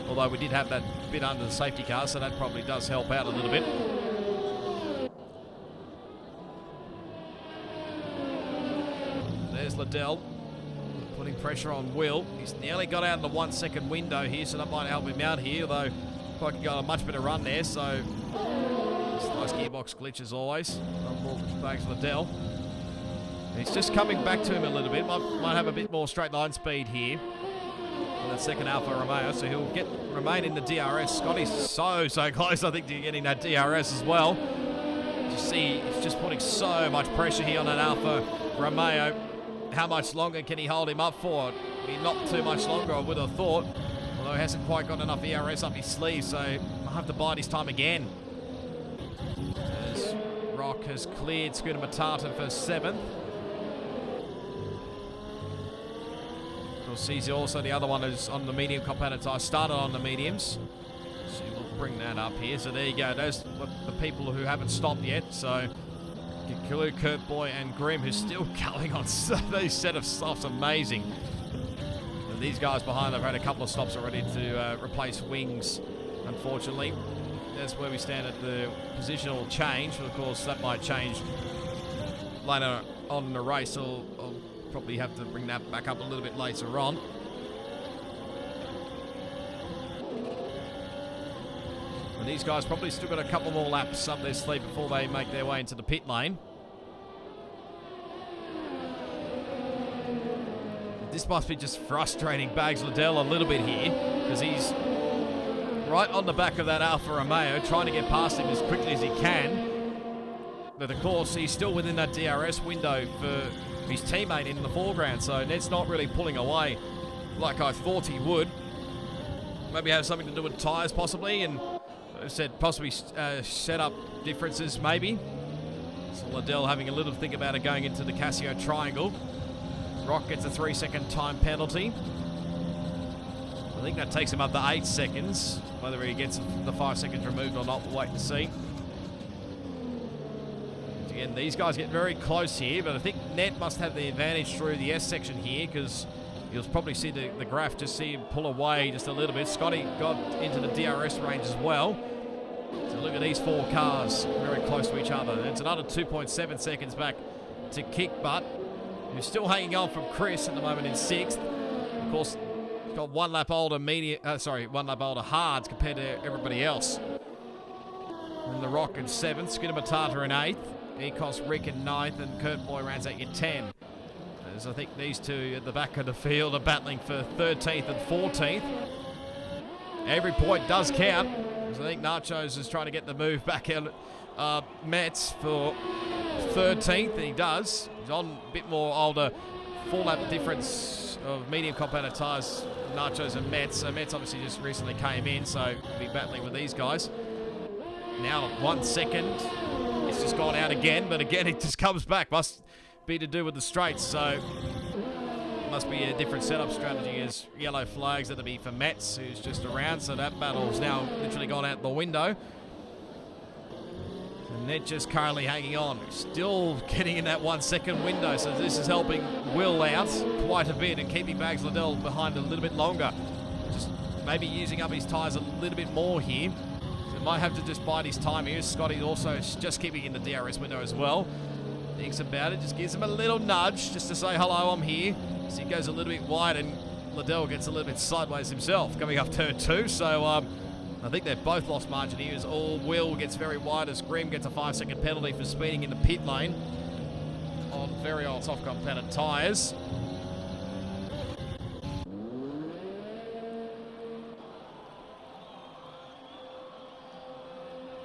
Although we did have that bit under the safety car, so that probably does help out a little bit. There's Liddell putting pressure on Will. He's nearly got out in the 1 second window here, so that might help him out here, although I could go a much better run there, so it's a nice gearbox glitch as always. Bags Liddell. He's just coming back to him a little bit. Might have a bit more straight line speed here. That second Alfa Romeo, so he'll remain in the DRS. Scotty's so close, I think, to getting that DRS as well. You see, he's just putting so much pressure here on that Alfa Romeo. How much longer can he hold him up for? Not too much longer, I would have thought. Although he hasn't quite got enough ERS up his sleeve, so I'll have to bide his time again. As Rock has cleared Scooter Matata for 7th. Sees also the other one is on the medium competitor. I started on the mediums, so we'll bring that up here. So there you go. Those the people who haven't stopped yet. So Kalu, Kurt Boy, and Grimm, who's still going on these set of softs. Amazing. And these guys behind have had a couple of stops already to replace wings. Unfortunately, that's where we stand at the positional change. But of course, that might change later on in the race. I'll probably have to bring that back up a little bit later on. And these guys probably still got a couple more laps up their sleeve before they make their way into the pit lane. This must be just frustrating Bags Liddell a little bit here, because he's right on the back of that Alfa Romeo, trying to get past him as quickly as he can. But of course, he's still within that DRS window for his teammate in the foreground, so Ned's not really pulling away like I thought he would. Maybe have something to do with tyres possibly, and I said possibly set up differences maybe. So Liddell having a little think about it going into the Casio triangle. Rock gets a 3 second time penalty. I think that takes him up to 8 seconds. Whether he gets the 5 seconds removed or not, we'll wait and see. Again, these guys get very close here, but I think Ned must have the advantage through the S section here, because you'll probably see the graph, just see him pull away just a little bit. Scotty got into the DRS range as well. So look at these 4 cars very close to each other. It's another 2.7 seconds back to Kick Butt, who's still hanging on from Chris at the moment in 6th. Of course, he's got 1 lap older 1 lap older hards compared to everybody else. And the Rock in 7th, Scooter Matata in 8th. Ecos Rick in 9th, and Kurt Boy rounds out your 10. As I think these two at the back of the field are battling for 13th and 14th. Every point does count, as I think Nachos is trying to get the move back out Metz for 13th, and he does. He's on a bit more older, 4-lap difference of medium compounded tyres, Nachos and Metz. So Metz obviously just recently came in, so we'll be battling with these guys. Now 1 second. It's just gone out again, but again it just comes back. Must be to do with the straights, so must be a different setup strategy as yellow flags. That'll be for Metz, who's just around, so that battle's now literally gone out the window. And Ned just currently hanging on, still getting in that 1 second window, so this is helping Will out quite a bit and keeping Bags Liddell behind a little bit longer. Just maybe using up his tyres a little bit more here. So might have to just bide his time here. Scotty also just keeping in the DRS window as well. Thinks about it, just gives him a little nudge just to say, hello, I'm here. So he goes a little bit wide and Liddell gets a little bit sideways himself coming up turn 2. So I think they've both lost margin here as Will gets very wide as Grimm gets a 5-second penalty for speeding in the pit lane on very old soft compounded tyres.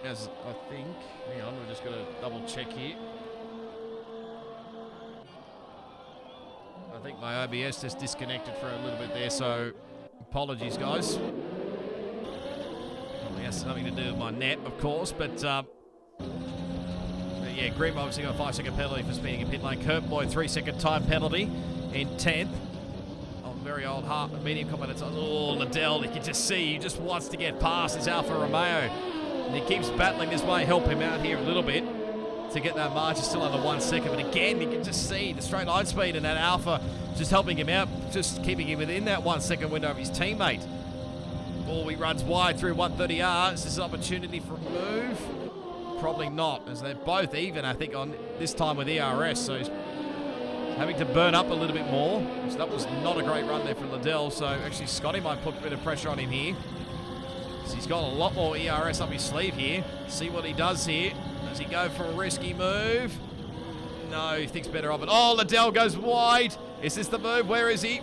As I think, hang on, we're just going to double check here. I think my OBS just disconnected for a little bit there, so apologies, guys. Probably has something to do with my net, of course, but yeah, Grimm obviously got a 5-second penalty for speeding in pit lane. Kurtboy, 3-second time penalty in 10th. On very old medium compounded tyres. Oh, Liddell, you can just see, he just wants to get past his Alfa Romeo. And he keeps battling this way, help him out here a little bit to get that margin still under 1 second. But again, you can just see the straight line speed and that Alpha just helping him out, just keeping him within that 1 second window of his teammate. Ball he runs wide through 130R. Is this an opportunity for a move? Probably not, as they're both even, I think, on this time with ERS. So he's having to burn up a little bit more. So that was not a great run there for Liddell. So actually Scotty might put a bit of pressure on him here. So he's got a lot more ERS up his sleeve here. See what he does here. Does he go for a risky move? No, he thinks better of it. Oh, Liddell goes wide. Is this the move? Where is he?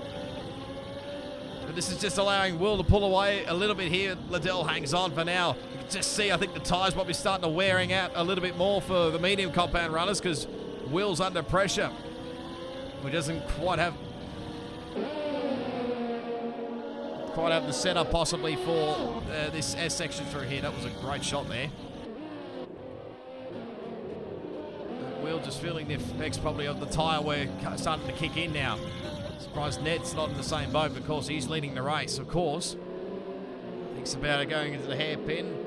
But this is just allowing Will to pull away a little bit here. Liddell hangs on for now. You can just see, I think the tyres might be starting to wearing out a little bit more for the medium compound runners because Will's under pressure. He doesn't quite have the setup possibly for this S section through here. That was a great shot there. Will just feeling the effects probably of the tyre wear starting to kick in now. Surprised Ned's not in the same boat, but of course he's leading the race, of course. Thinks about it going into the hairpin.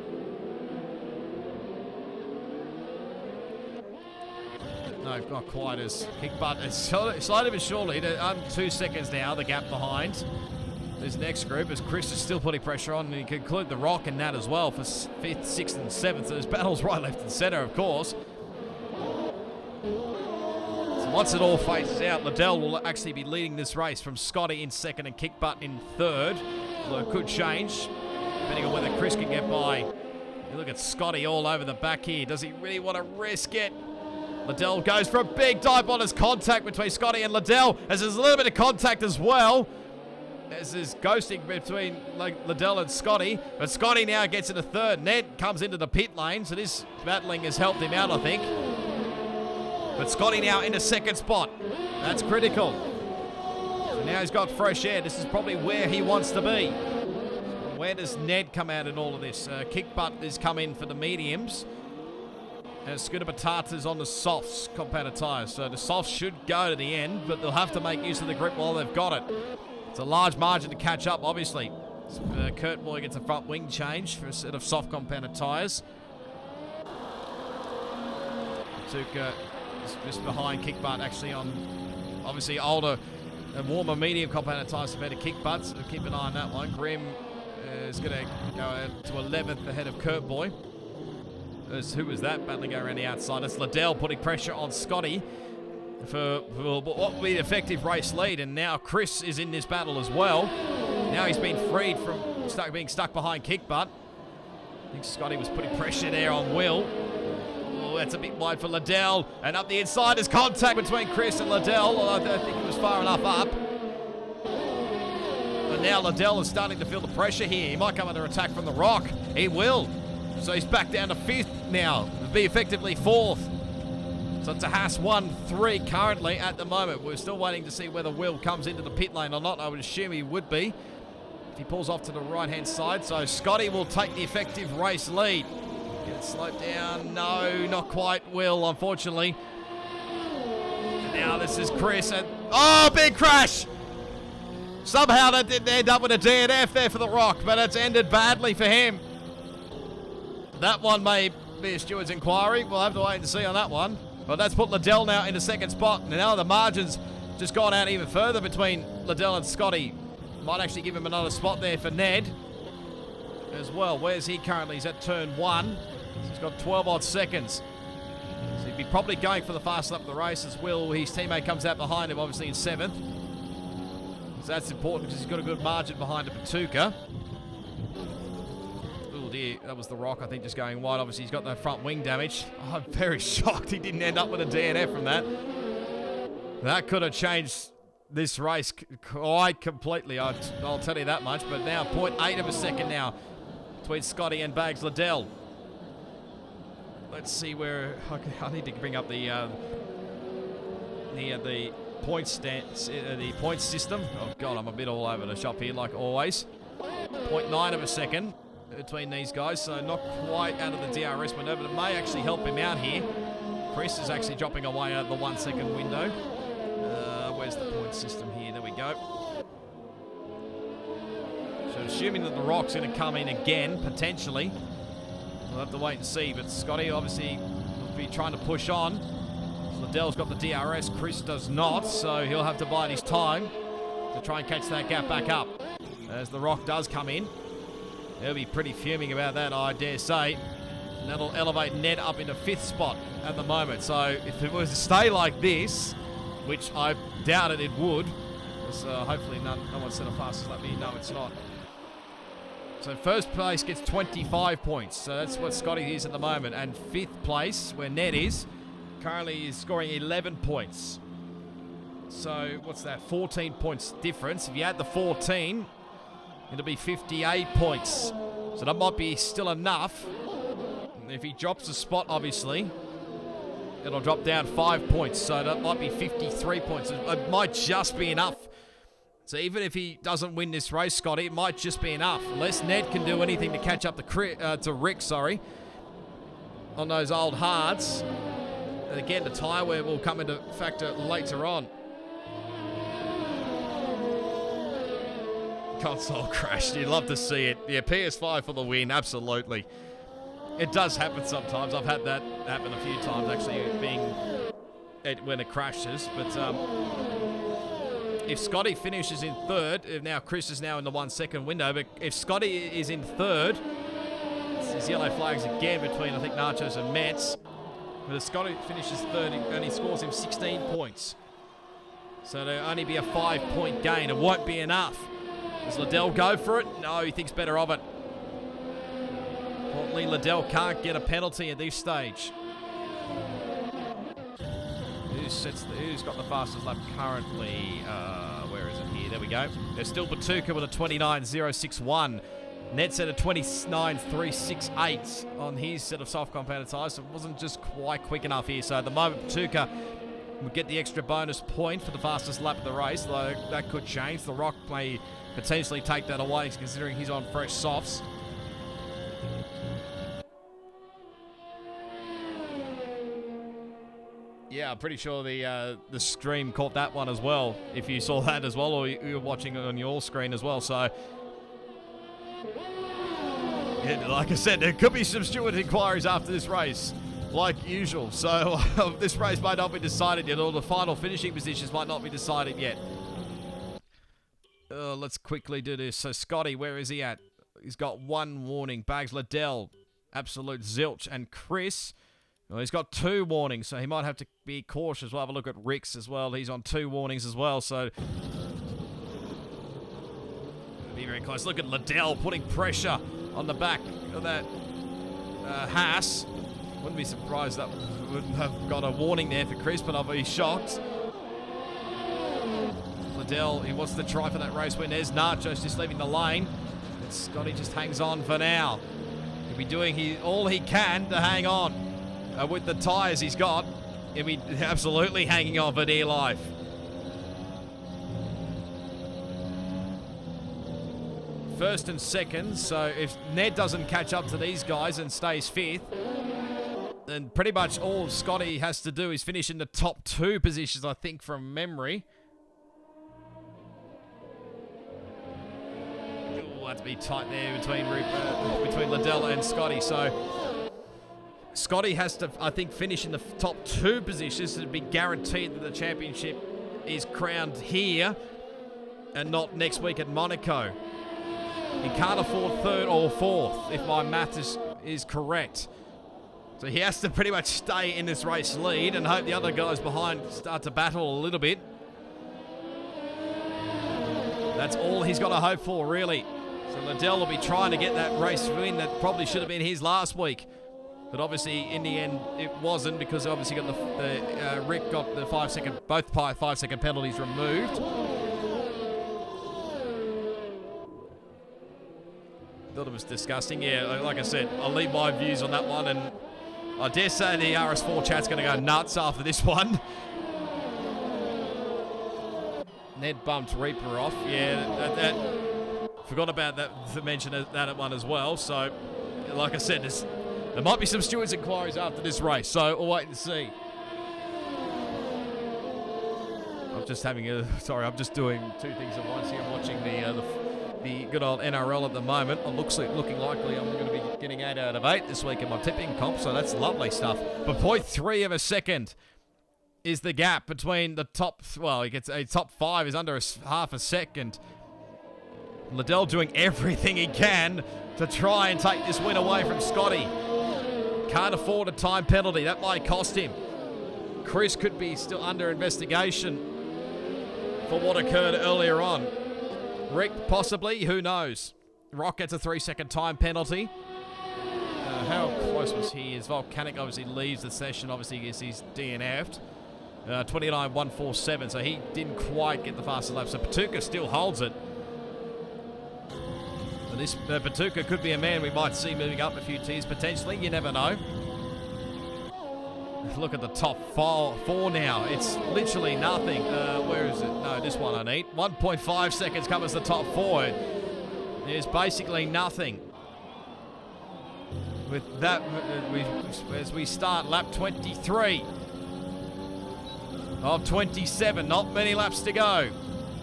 No, not quite as kick, but it's slightly but surely. 2 seconds now, the gap behind. This next group, as Chris is still putting pressure on, and you can include the Rock and Nat as well for 5th, 6th, and 7th. So there's battles right, left, and centre, of course. So once it all phases out, Liddell will actually be leading this race from Scotty in 2nd and Kickbutt in 3rd. Although it could change, depending on whether Chris can get by. You look at Scotty all over the back here. Does he really want to risk it? Liddell goes for a big dive on his contact between Scotty and Liddell, as there's a little bit of contact as well. As there's ghosting between Liddell and Scotty. But Scotty now gets into 3rd. Ned comes into the pit lane, so this battling has helped him out, I think. But Scotty now in the 2nd spot. That's critical. So now he's got fresh air. This is probably where he wants to be. Where does Ned come out in all of this? Kickbutt has come in for the mediums. And Scooter Batata's on the softs, compounded tyres. So the softs should go to the end, but they'll have to make use of the grip while they've got it. It's a large margin to catch up, obviously. Kurt Boy gets a front wing change for a set of soft compounded tyres. Tuka is just behind Kickbutt, actually on obviously older and warmer medium compounded tyres compared to Kickbutt, so keep an eye on that one. Grimm is going to go to 11th ahead of Kurt Boy. Who was that battling around the outside? It's Liddell putting pressure on Scotty for what will be the effective race lead, and now Chris is in this battle as well. Now he's been freed from being stuck behind Kickbutt. I think Scotty was putting pressure there on Will. Oh, that's a bit wide for Liddell, and up the inside there's contact between Chris and Liddell. I don't think it was far enough up. But now Liddell is starting to feel the pressure here. He might come under attack from the Rock. He will. So he's back down to 5th now. It'll be effectively 4th. So it's a Haas 1-3 currently at the moment. We're still waiting to see whether Will comes into the pit lane or not. I would assume he would be if he pulls off to the right-hand side. So Scotty will take the effective race lead. Get it slowed down. No, not quite Will, unfortunately. And now this is Chris. And oh, big crash! Somehow that didn't end up with a DNF there for the Rock, but it's ended badly for him. That one may be a steward's inquiry. We'll have to wait and see on that one. But that's put Liddell now in the 2nd spot. And now the margin's just gone out even further between Liddell and Scotty. Might actually give him another spot there for Ned as well. Where's he currently? He's at turn 1. So he's got 12 odd seconds. So he'd be probably going for the fast lap of the race as Will. His teammate comes out behind him, obviously in 7th. So that's important because he's got a good margin behind Patuka. Oh dear, that was the Rock, I think, just going wide. Obviously, he's got no front wing damage. I'm very shocked he didn't end up with a DNF from that. That could have changed this race quite completely, I'll tell you that much. But now 0.8 of a second now between Scotty and Bags Liddell. Let's see where... I need to bring up the points the points system. Oh god, I'm a bit all over the shop here like always. 0.9 of a second between these guys, so not quite out of the DRS window, but it may actually help him out here. Chris is actually dropping away out of the 1 second window. Where's the points system here? There we go. So assuming that the Rock's going to come in again, potentially, we'll have to wait and see, but Scotty obviously will be trying to push on. Liddell's got the DRS, Chris does not, so he'll have to bide his time to try and catch that gap back up. As the Rock does come in, he'll be pretty fuming about that, I dare say. And that'll elevate Ned up into 5th spot at the moment. So if it was to stay like this, which I doubted it would, because hopefully no one said a fastest lap. No, it's not. So 1st place gets 25 points. So that's what Scotty is at the moment. And 5th place, where Ned is, currently is scoring 11 points. So what's that? 14 points difference. If you add the 14, it'll be 58 points. So that might be still enough. If he drops a spot, obviously, it'll drop down 5 points. So that might be 53 points. It might just be enough. So even if he doesn't win this race, Scotty, it might just be enough. Unless Ned can do anything to catch up to Rick, on those old hards. And again, the tyre wear will come into factor later on. Console crashed. You'd love to see it. Yeah, PS5 for the win. Absolutely. It does happen sometimes. I've had that happen a few times, actually, when it crashes. But if Scotty finishes in 3rd, now Chris is now in the 1 second window, but if Scotty is in 3rd, there's yellow flags again between, I think, Nachos and Mets. But if Scotty finishes 3rd, he only scores him 16 points. So there'll only be a 5-point gain. It won't be enough. Does Liddell go for it? No, he thinks better of it. Importantly, Liddell can't get a penalty at this stage. Who's got the fastest lap currently? Where is it here? There we go. There's still Patuka with a 29.061. Ned set a 29.368 on his set of soft compounded tyres, so it wasn't just quite quick enough here. So at the moment, Patuka will get the extra bonus point for the fastest lap of the race, though that could change. The Rock may potentially take that away, considering he's on fresh softs. Yeah, I'm pretty sure the stream caught that one as well, if you saw that as well, or you were watching it on your screen as well. So, yeah, like I said, there could be some steward inquiries after this race, like usual. So this race might not be decided yet, or the final finishing positions might not be decided yet. Let's quickly do this. So Scotty, where is he at? He's got 1 warning. Bags Liddell, absolute zilch, and Chris. Well, he's got 2 warnings, so he might have to be cautious. We'll have a look at Rick's as well. He's on 2 warnings as well, so be very close. Look at Liddell putting pressure on the back of that Haas. Wouldn't be surprised that wouldn't have got a warning there for Chris, but I'll be shocked. Liddell, he wants to try for that race win. There's Nachos just leaving the lane. And Scotty just hangs on for now. He'll be doing all he can to hang on. With the tyres he's got, he'll be absolutely hanging on for dear life. First and second, so if Ned doesn't catch up to these guys and stays fifth, then pretty much all Scotty has to do is finish in the top 2 positions, I think, from memory. Ooh, that's be tight there between Liddell and Scotty. So Scotty has to, I think, finish in the top 2 positions to be guaranteed that the championship is crowned here and not next week at Monaco. He can't afford 3rd or 4th, if my math is correct. So he has to pretty much stay in this race lead and hope the other guys behind start to battle a little bit. That's all he's got to hope for, really. So Liddell will be trying to get that race win that probably should have been his last week. But obviously, in the end, it wasn't, because obviously got Rick got the 5-second, both 5-second penalties removed. Thought it was disgusting. Yeah, like I said, I'll leave my views on that one, and I dare say the RS4 chat's going to go nuts after this one. Ned bumped Reaper off. Yeah, forgot about that, to mention that one as well. So, like I said, there might be some stewards' inquiries after this race, so we'll wait and see. I'm just I'm just doing 2 things at once here. I'm watching the good old NRL at the moment. It looking likely I'm going to be getting 8 out of 8 this week in my tipping comp, so that's lovely stuff. But 0.3 of a second is the gap between the top, well, he gets a top 5 is under half a second. Liddell doing everything he can to try and take this win away from Scotty. Can't afford a time penalty. That might cost him. Chris could be still under investigation for what occurred earlier on. Rick, possibly. Who knows? Rock gets a 3-second time penalty. How close was he? As Volcanic obviously leaves the session. Obviously, he's DNF'd. 29.147, so he didn't quite get the fastest lap. So Patuka still holds it. And this Patuka could be a man we might see moving up a few tiers potentially. You never know. Look at the top 4 now. It's literally nothing. Where is it? No, this one I need. 1.5 seconds covers the top 4. There's basically nothing. With that, as we start lap 23 of 27, not many laps to go.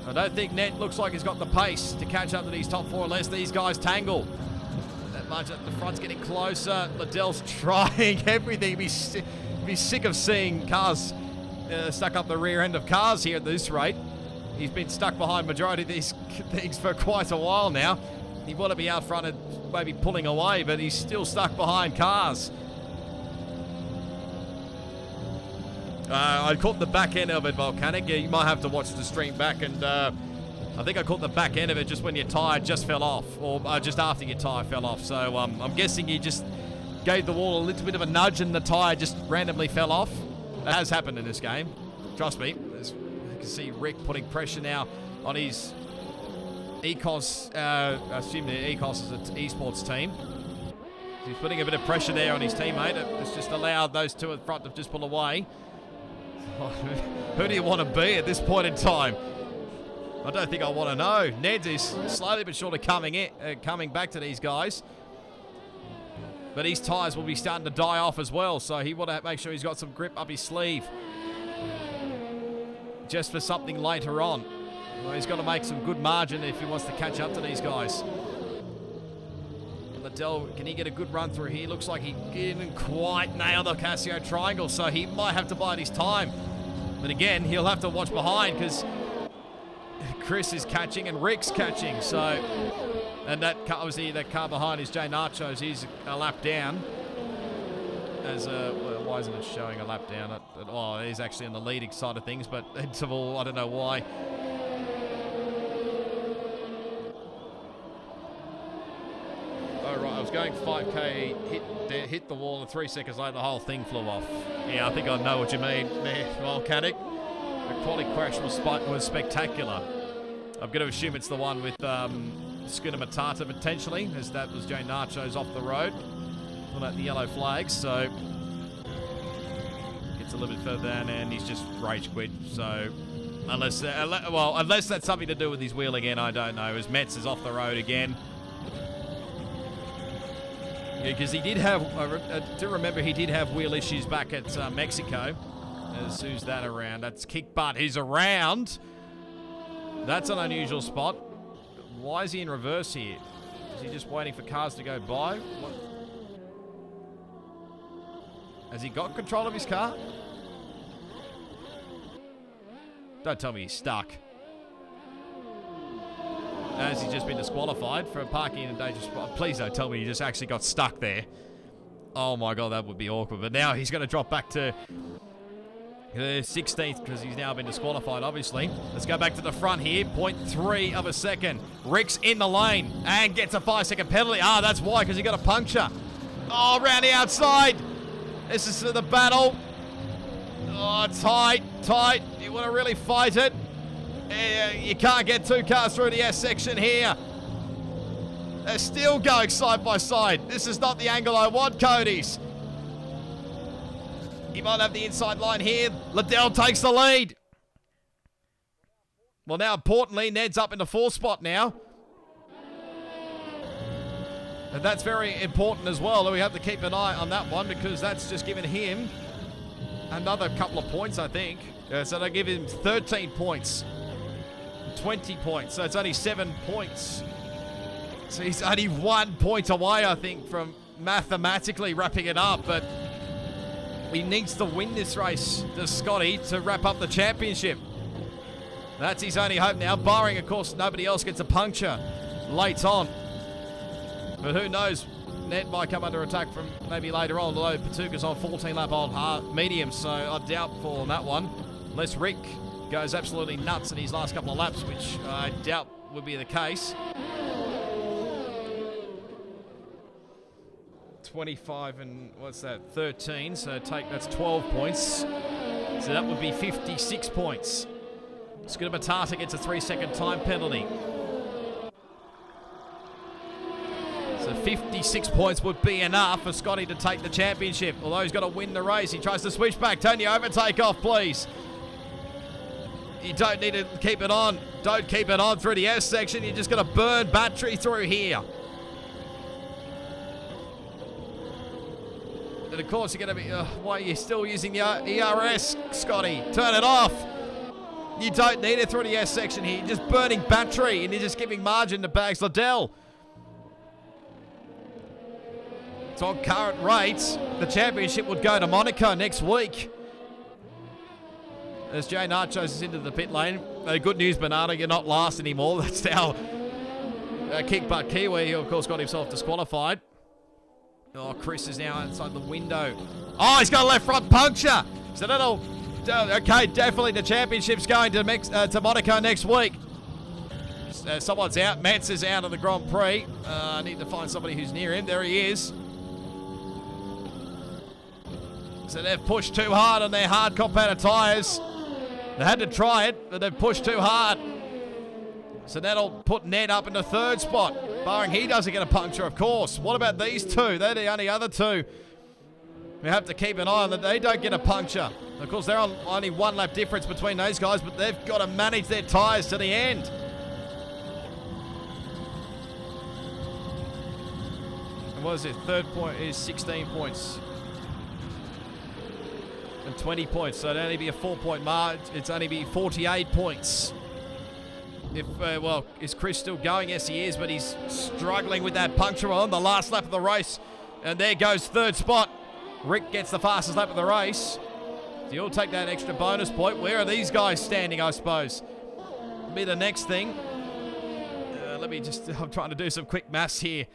I don't think Ned looks like he's got the pace to catch up to these top 4 unless these guys tangle. That much at the front's getting closer. Liddell's trying everything. Be sick of seeing cars stuck up the rear end of cars here at this rate. He's been stuck behind majority of these things for quite a while now. He want to be out front and maybe pulling away, but he's still stuck behind cars. I caught the back end of it, Volcanic. You might have to watch the stream back, and I think I caught the back end of it just when your tyre just fell off, or just after your tyre fell off. So I'm guessing you just gave the wall a little bit of a nudge and the tyre just randomly fell off. That has happened in this game. Trust me. As you can see Rick putting pressure now on his Ecos, I assume the Ecos is an esports team. He's putting a bit of pressure there on his teammate. It's just allowed those two at front to just pull away. Who do you want to be at this point in time? I don't think I want to know. Ned is slowly but surely coming back to these guys. But his tyres will be starting to die off as well, so he want to make sure he's got some grip up his sleeve. Just for something later on. Well, he's got to make some good margin if he wants to catch up to these guys. Liddell, can he get a good run through here? Looks like he didn't quite nail the Casio triangle, so he might have to bide his time. But again, he'll have to watch behind because Chris is catching and Rick's catching. So, and that car, obviously that car behind is Jay Nachos. He's a lap down. As why isn't it showing a lap down? Oh, he's actually on the leading side of things, but interval, I don't know why. Oh, right, I was going 5k, hit the wall, and 3 seconds later the whole thing flew off. Yeah, I think I know what you mean there, Volcanic. The quality crash was spectacular. I'm going to assume it's the one with Schooner Matata potentially, as that was Jay Nachos off the road. put out the yellow flags, so gets a little bit further down and he's just rage quit. So unless that's something to do with his wheel again, I don't know. As Metz is off the road again. Because he did have, I do remember he did have wheel issues back at Mexico. As who's that around? That's Kick Butt. He's around. That's an unusual spot. Why is he in reverse here? Is he just waiting for cars to go by? What? Has he got control of his car? Don't tell me he's stuck. Has he just been disqualified for parking in a dangerous spot? Please don't tell me he just actually got stuck there. Oh my god, that would be awkward. But now he's going to drop back to 16th because he's now been disqualified, obviously. Let's go back to the front here. 0.3 of a second. Rick's in the lane and gets a 5-second penalty. Ah, that's why, because he got a puncture. Oh, around the outside. This is the battle. Oh, tight. You want to really fight it? You can't get two cars through the S section here. They're still going side by side. This is not the angle I want, Cody's. He might have the inside line here. Liddell takes the lead. Well, now, importantly, Ned's up in the 4th spot now. And that's very important as well. We have to keep an eye on that one because that's just given him another couple of points, I think. So they give him 13 points. 20 points. So it's only 7 points. So he's only 1 point away, I think, from mathematically wrapping it up. But he needs to win this race, does Scotty, to wrap up the championship. That's his only hope now, barring, of course, nobody else gets a puncture late on. But who knows? Ned might come under attack from maybe later on, although Patuka's on 14-lap old medium, so I doubt for that one. Unless Rick goes absolutely nuts in his last couple of laps, which I doubt would be the case. 25 and what's that? 13. So that's 12 points. So that would be 56 points. Scooter Matata gets a 3-second time penalty. So 56 points would be enough for Scotty to take the championship. Although he's got to win the race. He tries to switch back. Tony, overtake off, please. You don't need to keep it on. Don't keep it on through the S section. You're just going to burn battery through here. And of course, you're going to be... why are you still using the ERS, Scotty? Turn it off. You don't need it through the S section here. You're just burning battery and you're just giving margin to Bags Liddell. So on current rates, the championship would go to Monaco next week. As Jay Nachos is into the pit lane. Good news, Bernardo, you're not last anymore. That's now Kick Butt Kiwi, who of course got himself disqualified. Oh, Chris is now outside the window. Oh, he's got a left front puncture. So that'll... Okay, definitely the championship's going to Monaco next week. Someone's out. Mance is out of the Grand Prix. I need to find somebody who's near him. There he is. So they've pushed too hard on their hard compounded tyres. They had to try it, but they've pushed too hard. So that'll put Ned up in the 3rd spot, barring he doesn't get a puncture, of course. What about these two? They're the only other two. We have to keep an eye on that they don't get a puncture. Of course, they're on only 1 lap difference between those guys, but they've got to manage their tyres to the end. And what is it? 3rd point is 16 points. And 20 points, so it'd only be a 4-point margin. It's only be 48 points. If, well, is Chris still going? Yes, he is, but he's struggling with that puncture on the last lap of the race. And there goes 3rd spot. Rick gets the fastest lap of the race. So he'll take that extra bonus point. Where are these guys standing, I suppose? Be the next thing. I'm trying to do some quick maths here.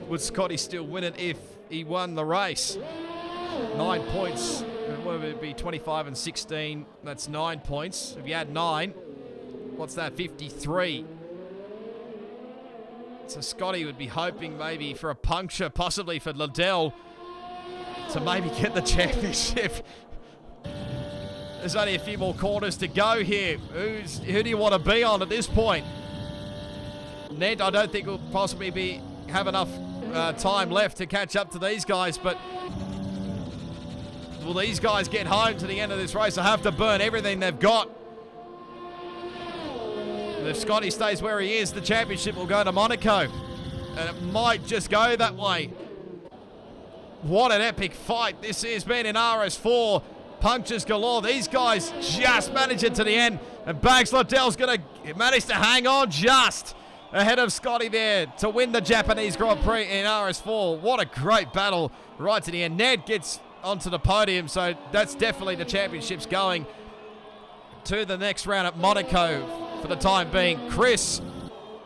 Would Scotty still win it if he won the race? 9 points. What would it be? 25 and 16. That's 9 points. If you add 9, what's that? 53. So Scotty would be hoping maybe for a puncture, possibly for Liddell, to maybe get the championship. There's only a few more corners to go here. Who do you want to be on at this point? Ned, I don't think will possibly have enough time left to catch up to these guys, but will these guys get home to the end of this race? They'll have to burn everything they've got. If Scotty stays where he is, the championship will go to Monaco. And it might just go that way. What an epic fight this has been in RS4. Punctures galore. These guys just manage it to the end. And Bags Liddell's going to manage to hang on just ahead of Scotty there to win the Japanese Grand Prix in RS4. What a great battle right to the end. Ned gets onto the podium, so that's definitely the championships going to the next round at Monaco for the time being. Chris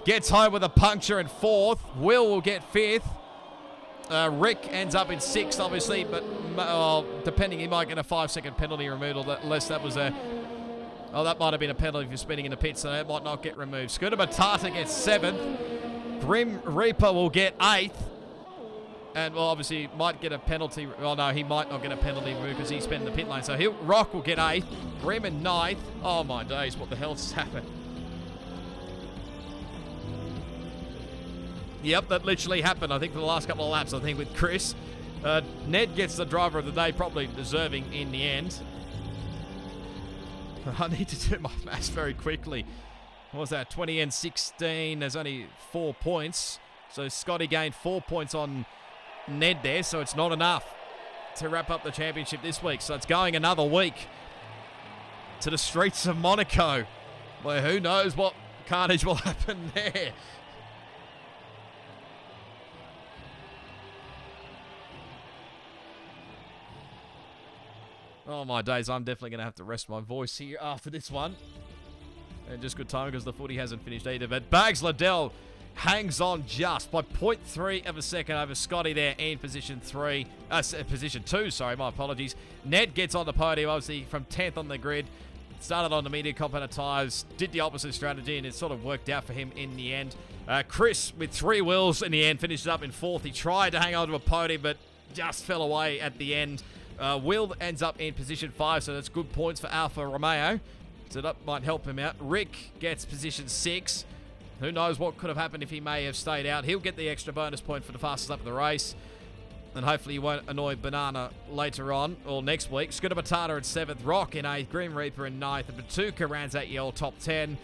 gets home with a puncture in 4th. Will get 5th. Rick ends up in 6th, obviously, but depending, he might get a 5-second penalty removal, unless that was a... Oh, that might have been a penalty for spinning in the pit, so that might not get removed. Scooter Matata gets 7th. Grim Reaper will get 8th. And, well, obviously, might get a penalty. Well, no, he might not get a penalty removed because he's spent in the pit lane. So Rock will get 8th. Grim in 9th. Oh, my days, what the hell's happened? Yep, that literally happened, I think, for the last couple of laps, I think, with Chris. Ned gets the driver of the day, probably deserving in the end. I need to do my maths very quickly. What was that? 20 and 16. There's only 4 points. So Scotty gained 4 points on Ned there, so it's not enough to wrap up the championship this week. So it's going another week to the streets of Monaco, where who knows what carnage will happen there. Oh my days, I'm definitely going to have to rest my voice here after this one. And just good time because the footy hasn't finished either. But Bags Liddell hangs on just by 0.3 of a second over Scotty there in position 2, sorry, my apologies. Ned gets on the podium, obviously from 10th on the grid. Started on the medium compound tyres, did the opposite strategy, and it sort of worked out for him in the end. Chris, with 3 wheels in the end, finished up in 4th. He tried to hang on to a podium, but just fell away at the end. Will ends up in position 5, so that's good points for Alfa Romeo. So that might help him out. Rick gets position 6. Who knows what could have happened if he may have stayed out. He'll get the extra bonus point for the fastest lap of the race. And hopefully he won't annoy Banana later on, or next week. Scooter Matata at 7th. Rock in 8th. Green Reaper in 9th. And Batuka rounds out your top 10.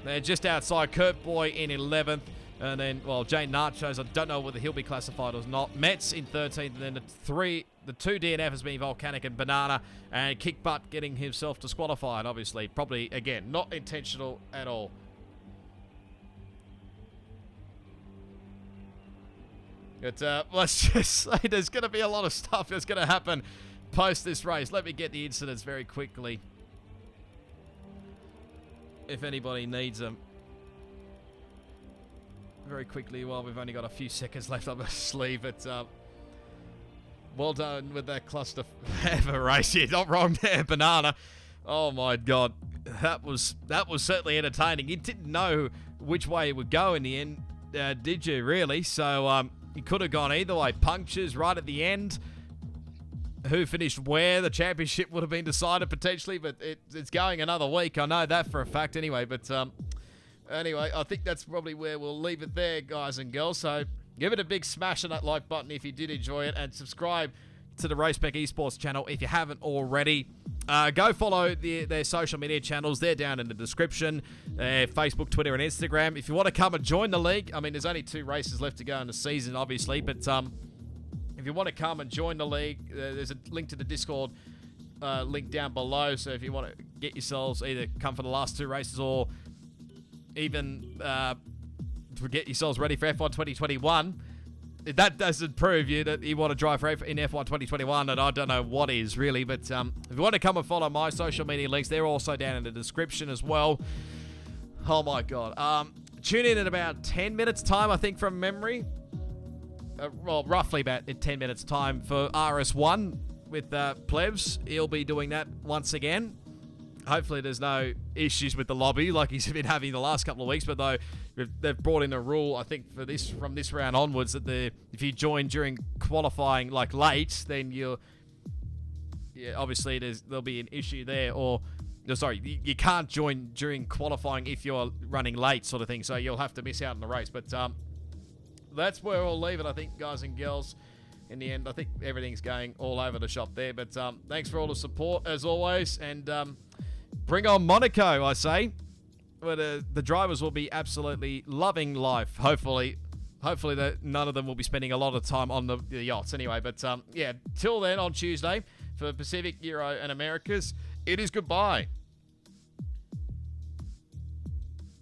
They're just outside. Kurt Boy in 11th. And then, well, Jane Nachos, I don't know whether he'll be classified or not. Metz in 13th. And then the 2 DNFs being Volcanic and Banana. And Kick Butt getting himself disqualified, obviously. Probably, again, not intentional at all. But let's just say there's going to be a lot of stuff that's going to happen post this race. Let me get the incidents very quickly, if anybody needs them. Very quickly, while we've only got a few seconds left up my sleeve. But well done with that cluster of a race. You're not wrong there, Banana. Oh my God, that was certainly entertaining. You didn't know which way it would go in the end, did you? Really? So it could have gone either way. Punctures right at the end. Who finished where? The championship would have been decided potentially, but it's going another week. I know that for a fact anyway. But anyway, I think that's probably where we'll leave it there, guys and girls. So give it a big smash on that like button if you did enjoy it, and subscribe to the Race Spec Esports channel if you haven't already. Go follow their social media channels. They're down in the description. Facebook, Twitter, and Instagram. If you want to come and join the league, I mean, there's only 2 races left to go in the season, obviously. But if you want to come and join the league, there's a link to the Discord link down below. So if you want to get yourselves, either come for the last 2 races or even to get yourselves ready for F1 2021, if that doesn't prove you that you want to drive in F1 2021, and I don't know what is really. But if you want to come and follow my social media links, they're also down in the description as well. Oh my God. Tune in about 10 minutes time, I think, from memory. Well, roughly about 10 minutes time for RS1 with Plebs. He'll be doing that once again. Hopefully there's no issues with the lobby like he's been having the last couple of weeks. But though they've brought in a rule, I think, for this from this round onwards, that if you join during qualifying like late, then obviously there'll be an issue there. Or sorry, you can't join during qualifying if you're running late, sort of thing. So you'll have to miss out on the race. But that's where we'll leave it, I think, guys and girls. In the end, I think everything's going all over the shop there. But thanks for all the support, as always. And bring on Monaco, I say. But the drivers will be absolutely loving life, hopefully. Hopefully that none of them will be spending a lot of time on the yachts anyway. But yeah, till then on Tuesday for Pacific, Euro and Americas, it is goodbye.